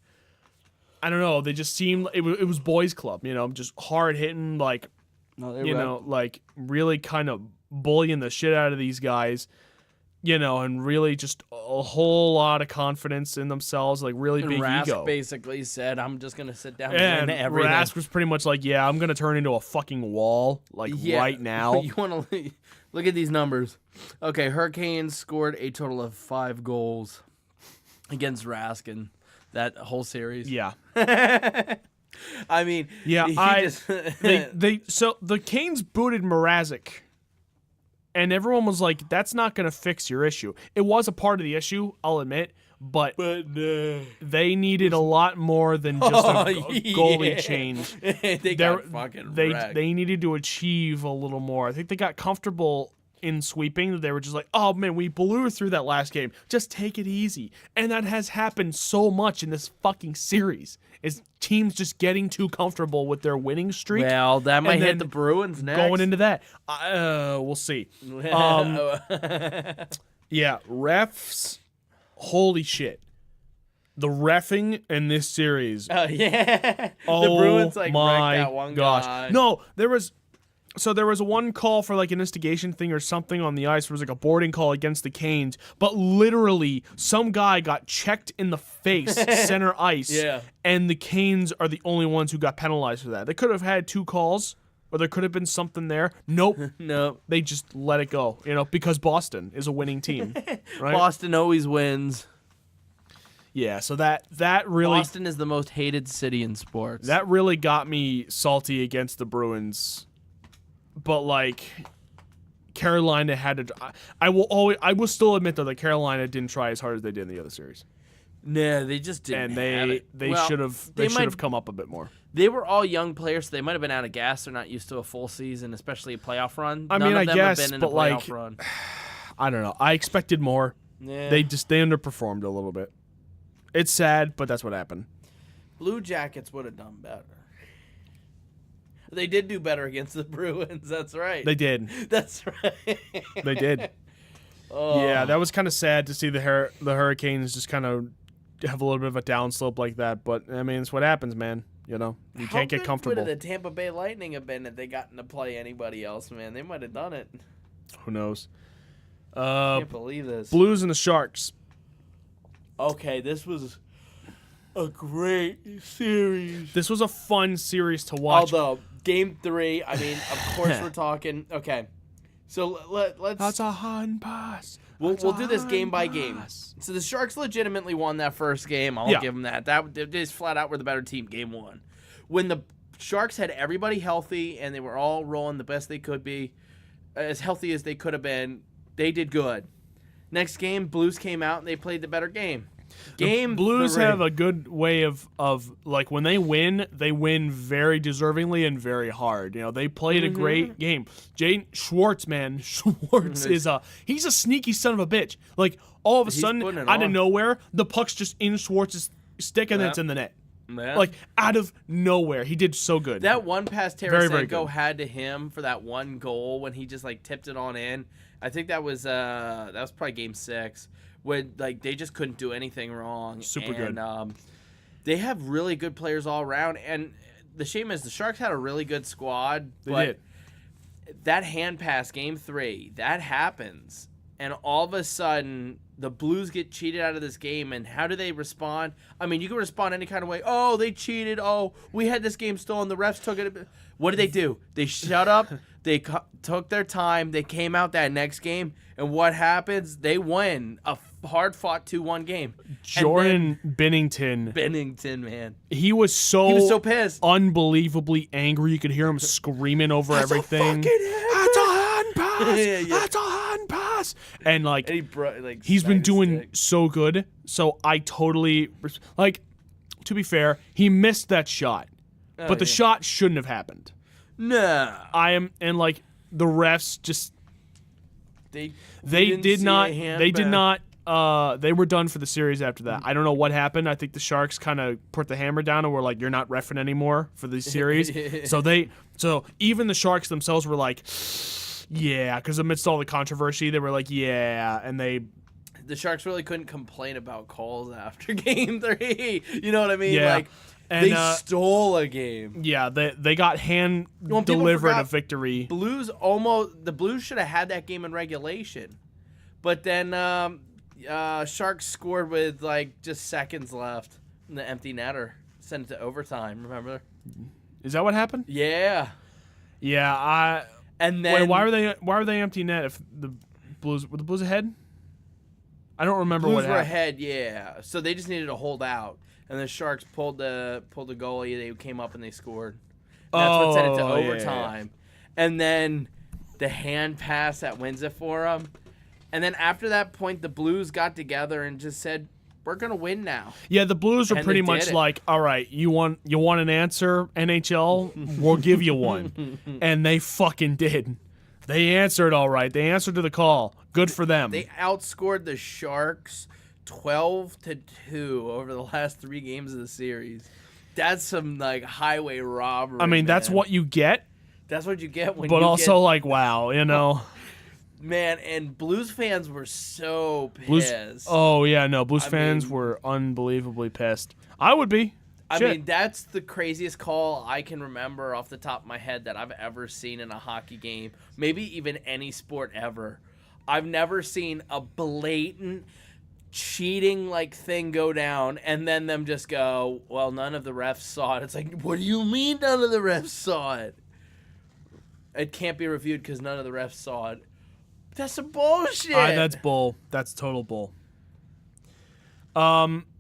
Speaker 1: I don't know, they just seemed it was boys club, just hard hitting, like. Like really kind of bullying the shit out of these guys, and really just a whole lot of confidence in themselves, like really big
Speaker 2: Rask
Speaker 1: ego.
Speaker 2: basically said, "I'm just gonna sit down
Speaker 1: And
Speaker 2: and win everything."
Speaker 1: Rask was pretty much like, "Yeah, I'm gonna turn into a fucking wall, like right now."
Speaker 2: You want to look at these numbers? Okay, Hurricanes scored a total of 5 goals against Rask in that whole series.
Speaker 1: Yeah,
Speaker 2: I mean,
Speaker 1: yeah.
Speaker 2: he
Speaker 1: So the Canes booted Mrazek, and everyone was like, "That's not gonna fix your issue." It was a part of the issue, I'll admit, but they needed a lot more than just a goalie change.
Speaker 2: they got fucking wrecked.
Speaker 1: They needed to achieve a little more. I think they got comfortable in sweeping. They were just like, oh man, we blew through that last game. Just take it easy. And that has happened so much in this fucking series. Is teams just getting too comfortable with their winning streak.
Speaker 2: Well, that might
Speaker 1: and
Speaker 2: hit
Speaker 1: then
Speaker 2: the Bruins next.
Speaker 1: Going into that, we'll see. Yeah, refs. Holy shit. The reffing in this series.
Speaker 2: Oh yeah.
Speaker 1: Oh
Speaker 2: the Bruins like
Speaker 1: my
Speaker 2: wrecked that one
Speaker 1: gosh.
Speaker 2: guy.
Speaker 1: No, there was So there was one call for like an instigation thing or something on the ice. There was like a boarding call against the Canes, but literally some guy got checked in the face, center ice, and the Canes are the only ones who got penalized for that. They could have had 2 calls, or there could have been something there. Nope.
Speaker 2: Nope.
Speaker 1: They just let it go, because Boston is a winning team, right?
Speaker 2: Boston always wins.
Speaker 1: Yeah, so that really
Speaker 2: Boston is the most hated city in sports.
Speaker 1: that really got me salty against the Bruins. But like Carolina had to I will still admit though that Carolina didn't try as hard as they did in the other series.
Speaker 2: Nah, they just didn't.
Speaker 1: And they should have come up a bit more.
Speaker 2: They were all young players, so they might have been out of gas. They're not used to a full season, especially a playoff run.
Speaker 1: I
Speaker 2: None
Speaker 1: mean,
Speaker 2: of them
Speaker 1: guess,
Speaker 2: have been in
Speaker 1: but
Speaker 2: a playoff
Speaker 1: like,
Speaker 2: run.
Speaker 1: I don't know. I expected more.
Speaker 2: Yeah.
Speaker 1: They underperformed a little bit. It's sad, but that's what happened.
Speaker 2: Blue Jackets would have done better. They did do better against the Bruins. That's right.
Speaker 1: They did.
Speaker 2: That's right.
Speaker 1: They did.
Speaker 2: Oh.
Speaker 1: Yeah, that was kind of sad to see the Hurricanes just kind of have a little bit of a downslope like that. But I mean, it's what happens, man. You can't get comfortable.
Speaker 2: How good would the Tampa Bay Lightning have been if they gotten to play anybody else, man? They might have done it.
Speaker 1: Who knows?
Speaker 2: I can't believe this.
Speaker 1: Blues and the Sharks.
Speaker 2: Okay, this was a great series.
Speaker 1: This was a fun series to watch.
Speaker 2: Although, Game 3, I mean, of course we're talking. Okay, so let's...
Speaker 1: That's a hand pass.
Speaker 2: We'll do this game by game. So the Sharks legitimately won that first game. I'll give them that. They just flat out were the better team, Game 1. When the Sharks had everybody healthy and they were all rolling the best they could be, as healthy as they could have been, they did good. Next game, Blues came out and they played the better game.
Speaker 1: Blues have a good way of like when they win very deservingly and very hard. They played a great game. Jaden Schwartz, man, he's a sneaky son of a bitch. Like all of a sudden, out of nowhere, the puck's just in Schwartz's stick and then it's in the net.
Speaker 2: Yeah.
Speaker 1: Like out of nowhere, he did so good.
Speaker 2: That one pass Tarasenko had to him for that one goal when he just like tipped it on in. I think that was probably Game 6. When like they just couldn't do anything wrong.
Speaker 1: Super good.
Speaker 2: They have really good players all around, and the shame is the Sharks had a really good squad.
Speaker 1: They did.
Speaker 2: That hand pass, Game 3, that happens, and all of a sudden the Blues get cheated out of this game. And how do they respond? I mean, you can respond any kind of way. Oh, they cheated. Oh, we had this game stolen. The refs took it. What did they do? They shut up. They took their time. They came out that next game, and what happens? They win a hard-fought 2-1 game.
Speaker 1: Jordan Binnington.
Speaker 2: Binnington, man.
Speaker 1: He was so
Speaker 2: pissed.
Speaker 1: Unbelievably angry. You could hear him screaming over everything. That's a hand pass. That's a hand pass. And like, he's been doing so good. So I totally to be fair, he missed that shot. But the shot shouldn't have happened.
Speaker 2: No.
Speaker 1: The refs just they did not they were done for the series after that. I don't know what happened. I think the Sharks kind of put the hammer down and were like, you're not reffing anymore for the series. so even the Sharks themselves were like, yeah, because amidst all the controversy, they were like, yeah, and
Speaker 2: the Sharks really couldn't complain about calls after Game 3. You know what I mean?
Speaker 1: Yeah.
Speaker 2: Like, they stole a game.
Speaker 1: Yeah, they got delivered a victory.
Speaker 2: The Blues should have had that game in regulation. But then Sharks scored with just seconds left in the empty netter. Sent it to overtime, remember?
Speaker 1: Is that what happened?
Speaker 2: Yeah.
Speaker 1: Yeah,
Speaker 2: and then
Speaker 1: why were they empty net if the Blues were the Blues ahead? I don't remember
Speaker 2: Blues
Speaker 1: what happened.
Speaker 2: were ahead, yeah. So they just needed to hold out. And the Sharks pulled the goalie. They came up and they scored. And that's what sent it to overtime. Yeah. And then the hand pass that wins it for them. And then after that point, the Blues got together and just said, "We're gonna win now."
Speaker 1: Yeah, the Blues were pretty much like, "All right, you want an answer, NHL? We'll give you one." And they fucking did. They answered all right. They answered to the call. Good for them.
Speaker 2: They outscored the Sharks 12-2 over the last 3 games of the series. That's some highway robbery.
Speaker 1: I mean, that's what you get.
Speaker 2: That's what you get when.
Speaker 1: But also, wow, you know.
Speaker 2: Man, and Blues fans were so pissed.
Speaker 1: Blues fans were unbelievably pissed. I would be.
Speaker 2: I
Speaker 1: Shit.
Speaker 2: mean, that's the craziest call I can remember off the top of my head that I've ever seen in a hockey game. Maybe even any sport ever. I've never seen a blatant cheating like thing go down and then them just go, well, none of the refs saw it. It's like, what do you mean none of the refs saw it? It can't be reviewed because none of the refs saw it. That's some bullshit.
Speaker 1: That's bull. That's total bull.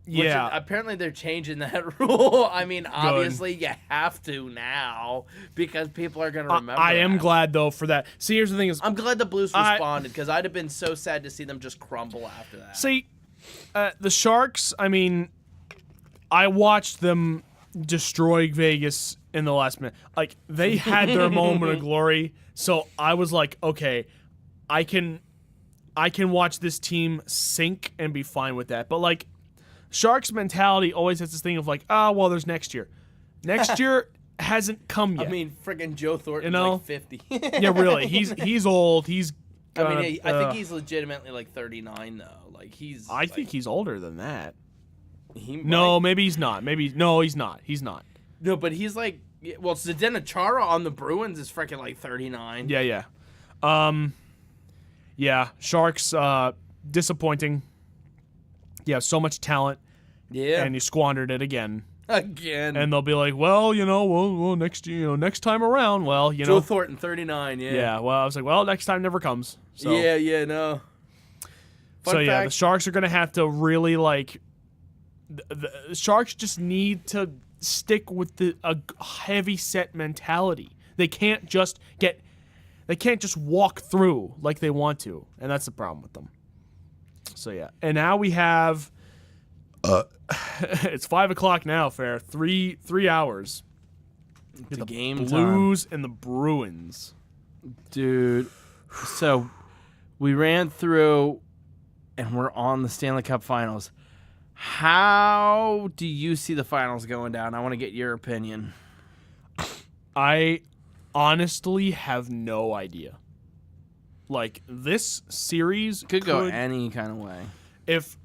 Speaker 1: Yeah.
Speaker 2: Apparently they're changing that rule. I mean, obviously you have to now because people are going to remember.
Speaker 1: I am glad though for that. See, here's the thing:
Speaker 2: I'm glad the Blues responded because I'd have been so sad to see them just crumble after that.
Speaker 1: See, the Sharks. I mean, I watched them destroy Vegas in the last minute. Like they had their moment of glory, so I was like, okay, I can watch this team sink and be fine with that. But like. Sharks mentality always has this thing of like, oh, well, there's next year. Next year hasn't come yet.
Speaker 2: I mean, friggin' Joe Thornton's
Speaker 1: like
Speaker 2: 50.
Speaker 1: Yeah, really. He's old. He's.
Speaker 2: I think he's legitimately like 39 though. Like he's.
Speaker 1: I think he's older than that.
Speaker 2: No,
Speaker 1: maybe he's not. He's not. He's not.
Speaker 2: No, but he's like, well, Zdeno Chara on the Bruins is freaking like 39.
Speaker 1: Yeah. Yeah. Sharks disappointing. You have so much talent, and you squandered it again. And they'll be like, well, next time around,
Speaker 2: Joe Thornton, 39, yeah.
Speaker 1: Yeah, well, I was like, well, next time never comes. So.
Speaker 2: Yeah, no. Fun fact.
Speaker 1: The Sharks are going to have to really, like, the Sharks just need to stick with a heavy set mentality. They can't just walk through like they want to, and that's the problem with them. So yeah, and now we have it's 5:00 now. Fair 3 hours.
Speaker 2: It's
Speaker 1: the
Speaker 2: game
Speaker 1: Blues
Speaker 2: time.
Speaker 1: And the Bruins,
Speaker 2: dude. So we ran through, and we're on the Stanley Cup Finals. How do you see the finals going down? I want to get your opinion.
Speaker 1: I honestly have no idea. Like, this series
Speaker 2: could go any kind of way.
Speaker 1: If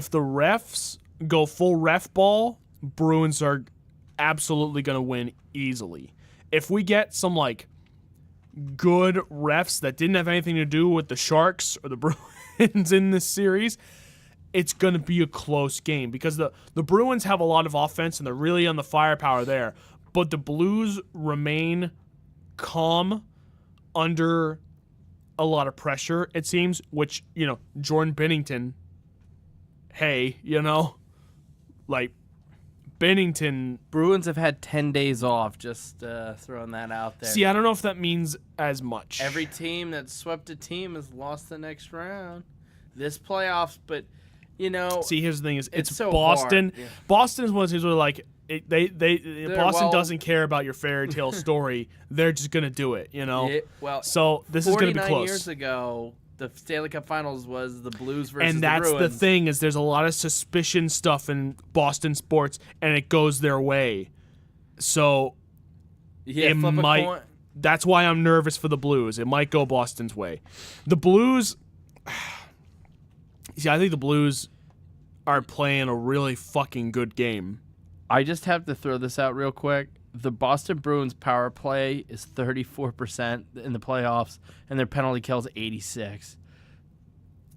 Speaker 1: the refs go full ref ball, Bruins are absolutely going to win easily. If we get some, like, good refs that didn't have anything to do with the Sharks or the Bruins in this series, it's going to be a close game because the Bruins have a lot of offense and they're really on the firepower there. But the Blues remain calm under a lot of pressure, it seems, which, Jordan Binnington, like, Binnington...
Speaker 2: Bruins have had 10 days off, just throwing that out there.
Speaker 1: See, I don't know if that means as much.
Speaker 2: Every team that swept a team has lost the next round. This playoffs, but,
Speaker 1: See, here's the thing, it's
Speaker 2: so
Speaker 1: Boston.
Speaker 2: Hard. Yeah.
Speaker 1: Boston is one of those where, like, Boston doesn't care about your fairy tale story. They're just going to do it, So this is going to be close.
Speaker 2: 49 years ago, the Stanley Cup Finals was the Blues versus
Speaker 1: and that's
Speaker 2: the Bruins.
Speaker 1: the thing is there's a lot of suspicion stuff in Boston sports, and it goes their way. So it might. That's why I'm nervous for the Blues. It might go Boston's way. The Blues. See, I think the Blues are playing a really fucking good game.
Speaker 2: I just have to throw this out real quick. The Boston Bruins power play is 34% in the playoffs, and their penalty kill is 86.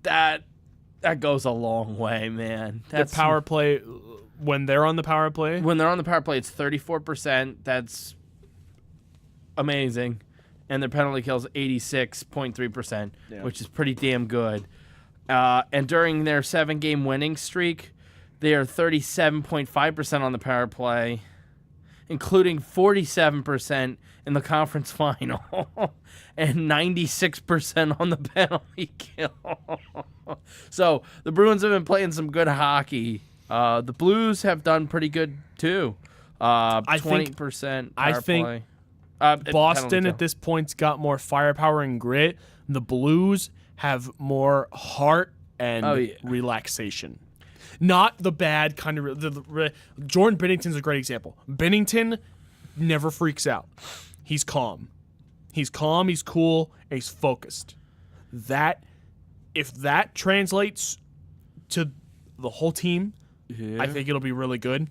Speaker 2: That goes a long way, man.
Speaker 1: The power play, when they're on the power play?
Speaker 2: When they're on the power play, it's 34%. That's amazing. And their penalty kill is 86.3%, which is pretty damn good. And during their 7-game winning streak, they are 37.5% on the power play, including 47% in the conference final and 96% on the penalty kill. So the Bruins have been playing some good hockey. The Blues have done pretty good too. 20% power play.
Speaker 1: Boston at this point's got more firepower and grit. The Blues have more heart and relaxation. Not the bad kind of... Jordan Binnington's a great example. Binnington never freaks out. He's calm. He's cool, and he's focused. If that translates to the whole team,
Speaker 2: Yeah.
Speaker 1: I think it'll be really good.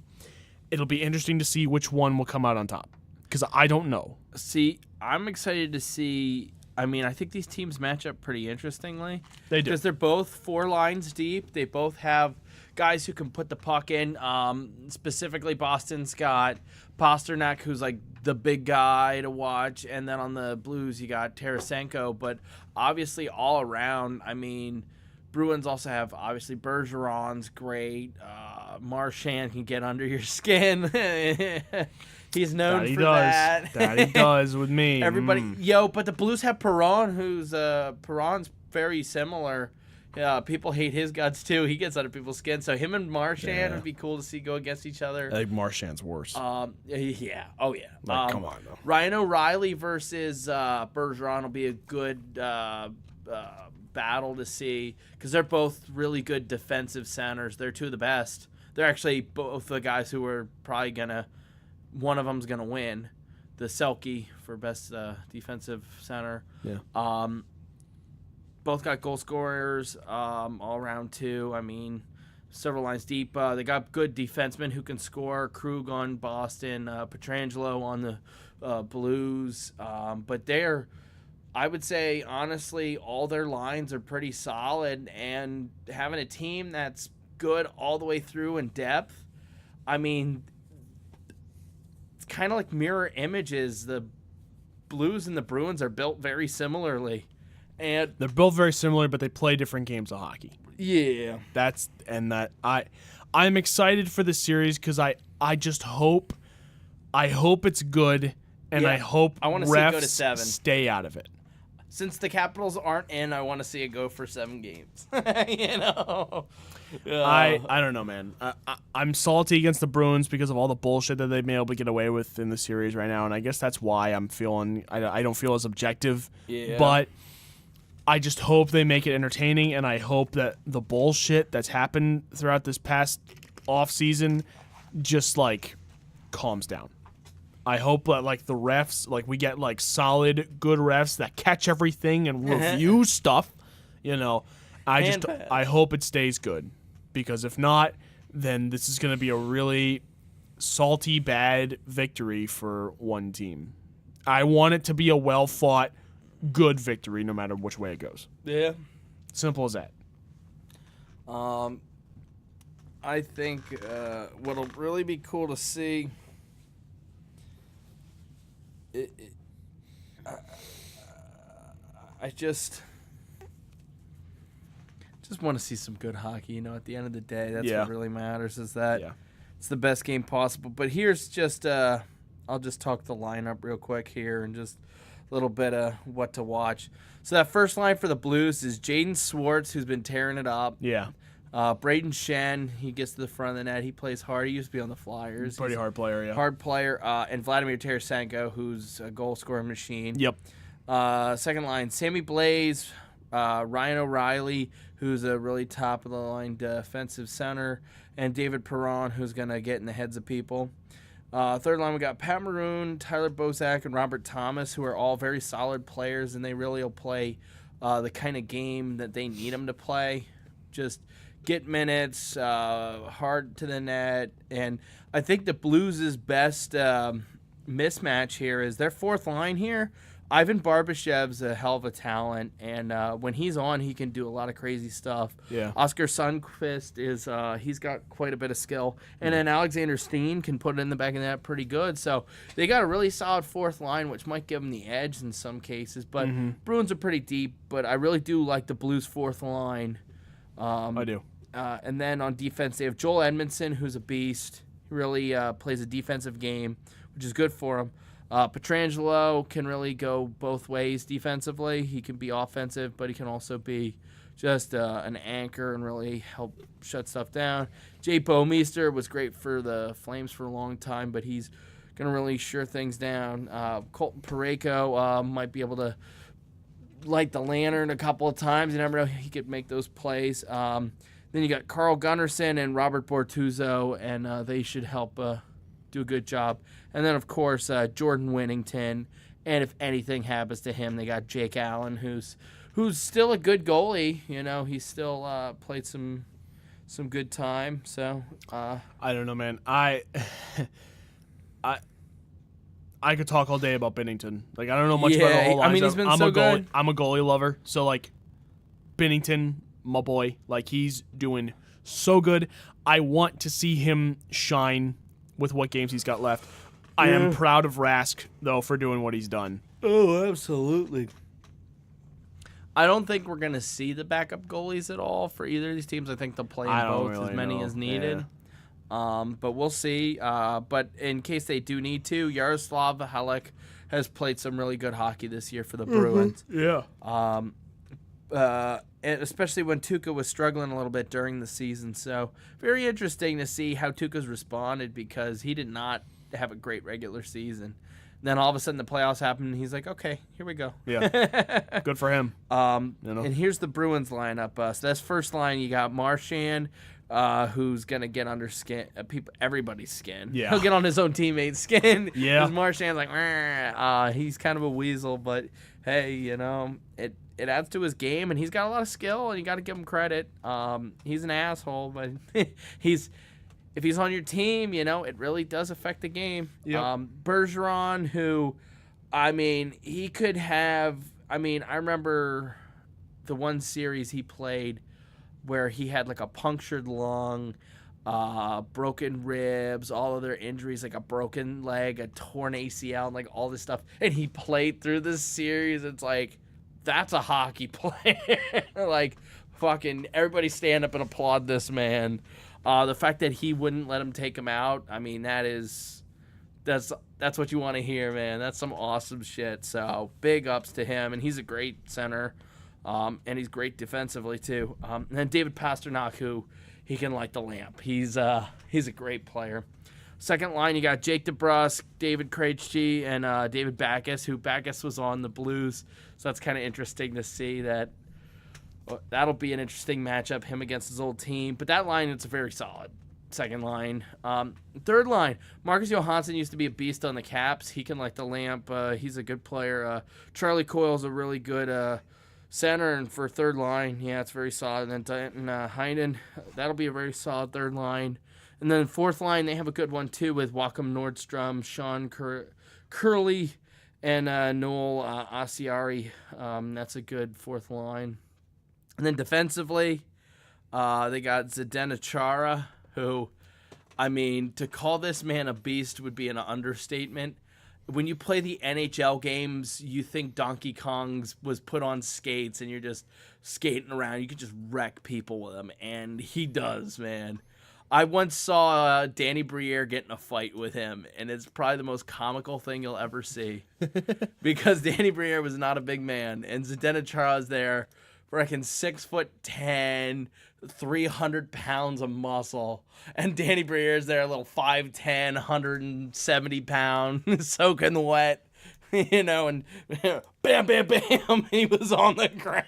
Speaker 1: It'll be interesting to see which one will come out on top because I don't know.
Speaker 2: See, I'm excited to see. I mean, I think these teams match up pretty interestingly.
Speaker 1: They do.
Speaker 2: Because they're both 4 lines deep. They both have guys who can put the puck in. Specifically, Boston's got Pasternak, who's like the big guy to watch. And then on the Blues, you got Tarasenko. But obviously, all around, I mean, Bruins also have, obviously, Bergeron's great. Marchand can get under your skin. He's known for that.
Speaker 1: That he does with me.
Speaker 2: Everybody, but the Blues have Perron, Perron's very similar. People hate his guts too. He gets under people's skin. So him and Marchand would be cool to see go against each other.
Speaker 1: I think Marchand's worse.
Speaker 2: Yeah. Oh yeah.
Speaker 1: Come on though.
Speaker 2: Ryan O'Reilly versus Bergeron will be a good battle to see because they're both really good defensive centers. They're 2 of the best. They're actually both the guys who are probably one of them's gonna win, the Selke for best defensive center.
Speaker 1: Yeah.
Speaker 2: Both got goal scorers all around too. I mean, several lines deep. They got good defensemen who can score. Krug on Boston, Pietrangelo on the Blues. But I would say, honestly, all their lines are pretty solid. And having a team that's good all the way through in depth, I mean, it's kind of like mirror images. The Blues and the Bruins are built very similarly. And
Speaker 1: they're both very similar, but they play different games of hockey.
Speaker 2: Yeah.
Speaker 1: I'm excited for the series because I just hope it's good, and I hope
Speaker 2: I want to see it go to
Speaker 1: refs
Speaker 2: 7.
Speaker 1: stay out of it.
Speaker 2: Since the Capitals aren't in, I want to see it go for 7 games. You know.
Speaker 1: I don't know, man. I'm salty against the Bruins because of all the bullshit that they've been able to get away with in the series right now, and I guess that's why I'm feeling I don't feel as objective.
Speaker 2: Yeah.
Speaker 1: But I just hope they make it entertaining, and I hope that the bullshit that's happened throughout this past offseason just, like, calms down. I hope that, like, the refs, like, we get, like, solid, good refs that catch everything and review stuff, you know. I hope it stays good, because if not, then this is going to be a really salty, bad victory for one team. I want it to be a well-fought, good victory no matter which way it goes.
Speaker 2: Yeah.
Speaker 1: Simple as that.
Speaker 2: I think what'll really be cool to see I just want to see some good hockey, you know, at the end of the day. That's what really matters is that it's the best game possible. But here's just I'll just talk the lineup real quick here and just a little bit of what to watch. So that first line for the Blues is Jaden Swartz, who's been tearing it up.
Speaker 1: Yeah.
Speaker 2: Braden Shen, he gets to the front of the net. He plays hard. He used to be on the Flyers.
Speaker 1: Pretty hard player, yeah.
Speaker 2: Hard player. And Vladimir Tarasenko, who's a goal-scoring machine.
Speaker 1: Yep.
Speaker 2: Second line, Sammy Blaze, Ryan O'Reilly, who's a really top-of-the-line defensive center, and David Perron, who's going to get in the heads of people. Third line, we got Pat Maroon, Tyler Bozak, and Robert Thomas, who are all very solid players, and they really will play the kind of game that they need them to play. Just get minutes, hard to the net. And I think the Blues' best mismatch here is their fourth line here. Ivan Barbashev's a hell of a talent, and when he's on, he can do a lot of crazy stuff.
Speaker 1: Yeah.
Speaker 2: Oscar Sundqvist is he's got quite a bit of skill, and then Alexander Steen can put it in the back of that pretty good. So they got a really solid fourth line, which might give them the edge in some cases. But Bruins are pretty deep, but I really do like the Blues' fourth line.
Speaker 1: I do.
Speaker 2: And then on defense, they have Joel Edmondson, who's a beast. He really plays a defensive game, which is good for him. Pietrangelo can really go both ways defensively. He can be offensive, but he can also be just an anchor and really help shut stuff down. Jay Bouwmeester was great for the Flames for a long time, but he's going to really sure things down. Colton Parayko might be able to light the lantern a couple of times. You never know, he could make those plays. Then you got Carl Gunnarsson and Robert Bortuzzo, and they should help do a good job. And then, of course, Jordan Winnington. And if anything happens to him, they got Jake Allen, who's still a good goalie. You know, he's still played some some good time. So
Speaker 1: I don't know, man. I could talk all day about Binnington. Like, I don't know much about the whole line.
Speaker 2: I mean, he's been so good.
Speaker 1: I'm a goalie lover, so like Binnington, my boy, like he's doing so good. I want to see him shine with what games he's got left. I am proud of Rask though for doing what he's done.
Speaker 2: Oh, absolutely. I don't think we're gonna see the backup goalies at all for either of these teams. I think they'll play in both as many as needed. But we'll see. But in case they do need to, Yaroslav Halek has played some really good hockey this year for the Bruins.
Speaker 1: Yeah.
Speaker 2: And especially when Tuukka was struggling a little bit during the season. So very interesting to see how Tuukka's responded because he did not have a great regular season. Then all of a sudden the playoffs happened and he's like, okay, here we go.
Speaker 1: Yeah. Good for him.
Speaker 2: And here's the Bruins lineup. So that's first line. You got Marchand, who's going to get under everybody's skin.
Speaker 1: Yeah.
Speaker 2: He'll get on his own teammate's skin.
Speaker 1: Yeah.
Speaker 2: Because Marchand's like, he's kind of a weasel, but hey, it adds to his game, and he's got a lot of skill, and you got to give him credit. He's an asshole, but if he's on your team, it really does affect the game.
Speaker 1: Yep.
Speaker 2: Bergeron, who, he could have. I remember the one series he played where he had like a punctured lung, broken ribs, all other injuries, like a broken leg, a torn ACL, and like all this stuff, and he played through this series. It's like, that's a hockey player. Like, fucking everybody stand up and applaud this man. The fact that he wouldn't let him take him out, that's what you want to hear, man. That's some awesome shit. So big ups to him, and he's a great center, and he's great defensively too. And then David Pastrnak, who he can light the lamp. He's a great player. Second line, you got Jake DeBrusk, David Krejci, and David Backes, who Backes was on the Blues. So that's kind of interesting to see that. That'll be an interesting matchup, him against his old team. But that line, it's a very solid second line. Third line, Marcus Johansson used to be a beast on the Caps. He can light the lamp. He's a good player. Charlie Coyle's a really good center. And for third line, yeah, it's very solid. And then Heinen, that'll be a very solid third line. And then fourth line, they have a good one, too, with Joachim Nordstrom, Sean Curley, and Noel Asiari. That's a good fourth line. And then defensively, they got Zdeno Chara, who, to call this man a beast would be an understatement. When you play the NHL games, you think Donkey Kong's was put on skates and you're just skating around. You could just wreck people with him, and he does, man. I once saw Danny Briere get in a fight with him, and it's probably the most comical thing you'll ever see. Because Danny Briere was not a big man, and Zdeno Chara's there, freaking 6'10", 300 pounds of muscle, and Danny Briere's there, a little 5'10", 170 pound, soaking wet, and bam, bam, bam, he was on the ground.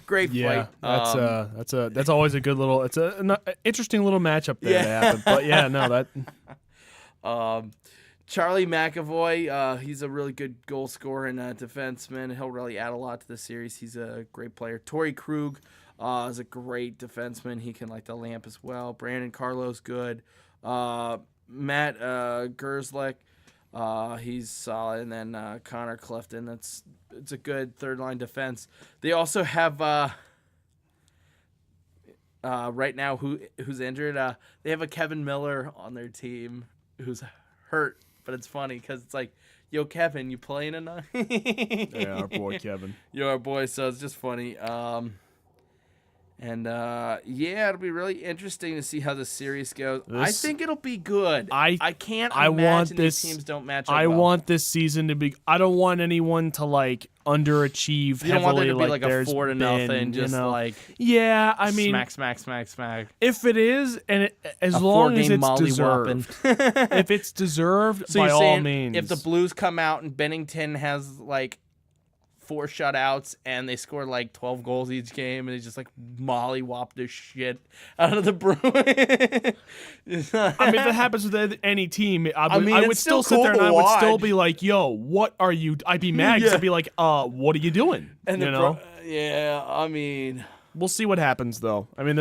Speaker 2: Great fight.
Speaker 1: That's always a good little. It's an interesting little matchup there to happen. But yeah, no, that.
Speaker 2: Charlie McAvoy, he's a really good goal scorer and defenseman. He'll really add a lot to the series. He's a great player. Torrey Krug is a great defenseman. He can light the lamp as well. Brandon Carlo's good. Matt Gerslick, he's solid. And then Connor Clifton, it's a good third-line defense. They also have right now who's injured. They have a Kevin Miller on their team who's hurt. But it's funny because it's like, yo, Kevin, you playing tonight?
Speaker 1: Yeah, our boy Kevin.
Speaker 2: You're our boy, so it's just funny. It'll be really interesting to see how the series goes. I think it'll be good. I can't imagine these teams don't match up well.
Speaker 1: Want this season to be. I don't want anyone to underachieve.
Speaker 2: You don't want there to be
Speaker 1: like
Speaker 2: a 4-0, just like smack.
Speaker 1: If it is, and as long as it's deserved, if it's deserved,
Speaker 2: so
Speaker 1: by all means.
Speaker 2: If the Blues come out and Bennington has 4 shutouts and they score 12 goals each game and they just mollywop the shit out of the Bruins.
Speaker 1: If that happens with any team, I would still sit there and I would still be like, yo, what are you? I'd be mad because I'd be like, what are you doing?
Speaker 2: And
Speaker 1: We'll see what happens, though. I mean,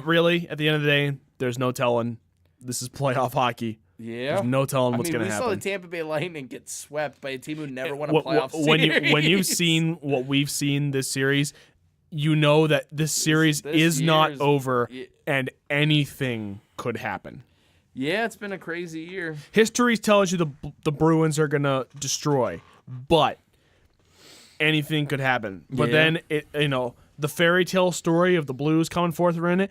Speaker 1: really, at the end of the day, there's no telling. This is playoff hockey.
Speaker 2: Yeah.
Speaker 1: There's no telling what's going to happen.
Speaker 2: We saw the Tampa Bay Lightning get swept by a team who never won a playoff series.
Speaker 1: When you've seen what we've seen this series, you know that this series is not over and anything could happen.
Speaker 2: Yeah, it's been a crazy year.
Speaker 1: History tells you the Bruins are going to destroy, but anything could happen. But then, the fairy tale story of the Blues coming forth in it,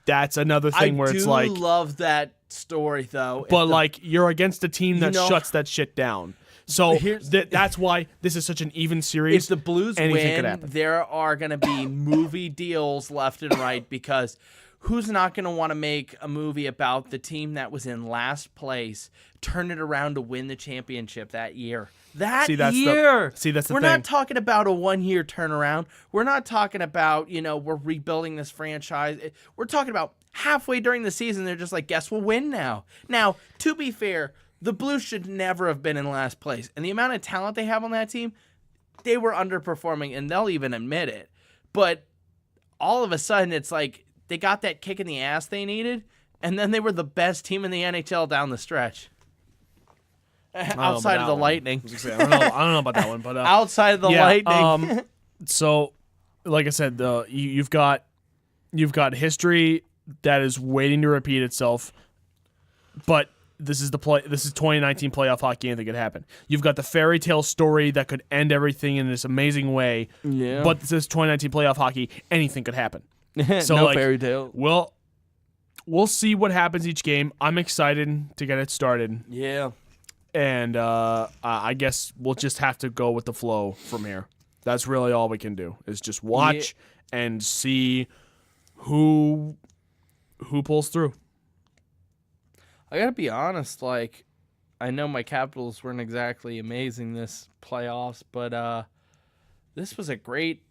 Speaker 1: that's another thing where it's like...
Speaker 2: I do love that story, though.
Speaker 1: But, you're against a team that shuts that shit down. So that's why this is such an even series.
Speaker 2: If the Blues win, there are going to be movie deals left and right because who's not going to want to make a movie about the team that was in last place, turn it around to win the championship that year? That's the thing. We're not talking about a 1-year turnaround. We're not talking about, we're rebuilding this franchise. We're talking about halfway during the season, they're just like, guess we'll win now. Now, to be fair, the Blues should never have been in last place. And the amount of talent they have on that team, they were underperforming, and they'll even admit it. But all of a sudden, it's like they got that kick in the ass they needed, and then they were the best team in the NHL down the stretch. Outside of the Lightning.
Speaker 1: I don't know about that one. But
Speaker 2: outside of the Lightning.
Speaker 1: So, like I said, you've got history that is waiting to repeat itself, but this is 2019 playoff hockey. Anything could happen. You've got the fairy tale story that could end everything in this amazing way.
Speaker 2: Yeah.
Speaker 1: But this is 2019 playoff hockey. Anything could happen. So
Speaker 2: no fairy tale.
Speaker 1: We'll see what happens each game. I'm excited to get it started.
Speaker 2: Yeah.
Speaker 1: And I guess we'll just have to go with the flow from here. That's really all we can do is just watch and see who pulls through.
Speaker 2: I gotta be honest, I know my Capitals weren't exactly amazing this playoffs, but this was a great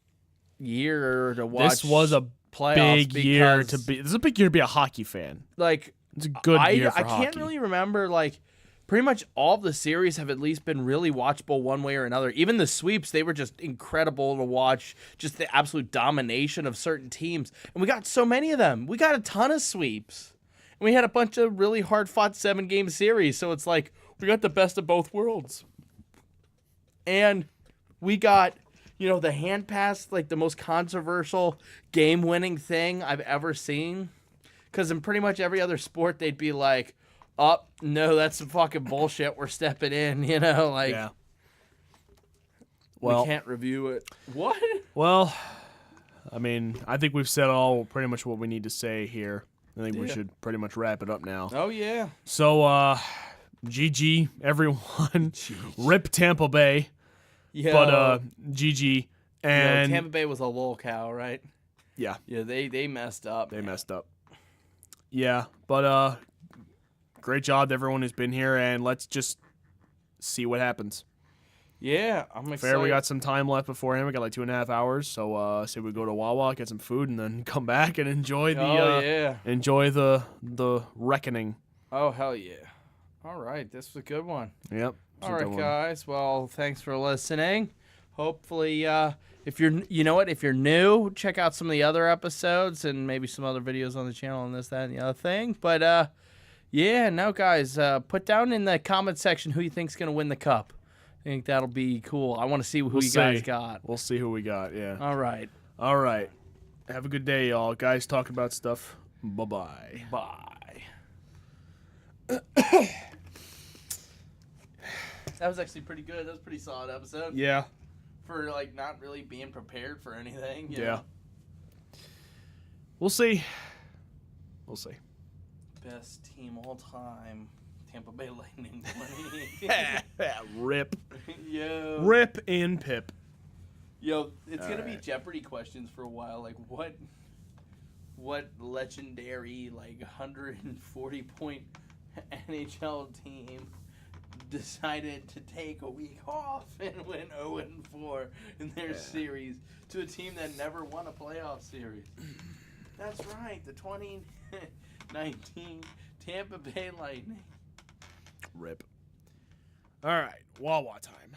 Speaker 2: year to watch.
Speaker 1: This was a big year to be. This is a big year to be a hockey fan. It's a good year for hockey.
Speaker 2: I can't really remember pretty much all of the series have at least been really watchable one way or another. Even the sweeps, they were just incredible to watch. Just the absolute domination of certain teams, and we got so many of them. We got a ton of sweeps. And we had a bunch of really hard-fought 7-game series, so it's like we got the best of both worlds. And we got, the hand pass, the most controversial game-winning thing I've ever seen. Because in pretty much every other sport, they'd be like, oh, no, that's some fucking bullshit. We're stepping in,
Speaker 1: Yeah. Well,
Speaker 2: we can't review it. What?
Speaker 1: Well, I mean, I think we've said pretty much what we need to say here. I think we should pretty much wrap it up now.
Speaker 2: Oh, yeah.
Speaker 1: So, GG, everyone. Rip Tampa Bay.
Speaker 2: Yeah.
Speaker 1: But, GG. And
Speaker 2: Tampa Bay was a lol cow, right?
Speaker 1: Yeah.
Speaker 2: Yeah, they messed up.
Speaker 1: They messed up. Yeah, but, great job to everyone who's been here, and let's just see what happens.
Speaker 2: Yeah, I'm excited.
Speaker 1: Fair, we got some time left beforehand. We got 2.5 hours, so say we go to Wawa, get some food, and then come back and enjoy the reckoning.
Speaker 2: Oh, hell yeah. All right, this was a good one.
Speaker 1: Yep.
Speaker 2: All right, guys. Well, thanks for listening. Hopefully, if you're new, check out some of the other episodes and maybe some other videos on the channel and this, that, and the other thing. But, guys, put down in the comment section who you think's going to win the cup. I think that'll be cool. I want to see who you guys got.
Speaker 1: We'll see who we got, yeah.
Speaker 2: All right.
Speaker 1: Have a good day, y'all. Guys, talk about stuff. Bye-bye.
Speaker 2: Bye. That was actually pretty good. That was a pretty solid episode.
Speaker 1: Yeah.
Speaker 2: For, not really being prepared for anything. You
Speaker 1: know? We'll see.
Speaker 2: Best team all time. Tampa Bay Lightning 20.
Speaker 1: Rip.
Speaker 2: Yo.
Speaker 1: Rip in Pip.
Speaker 2: Yo, it's going to be Jeopardy questions for a while. What legendary, 140-point NHL team decided to take a week off and went 0-4 in their series to a team that never won a playoff series? That's right, the 2019 Tampa Bay Lightning.
Speaker 1: Rip. All right, Wawa time.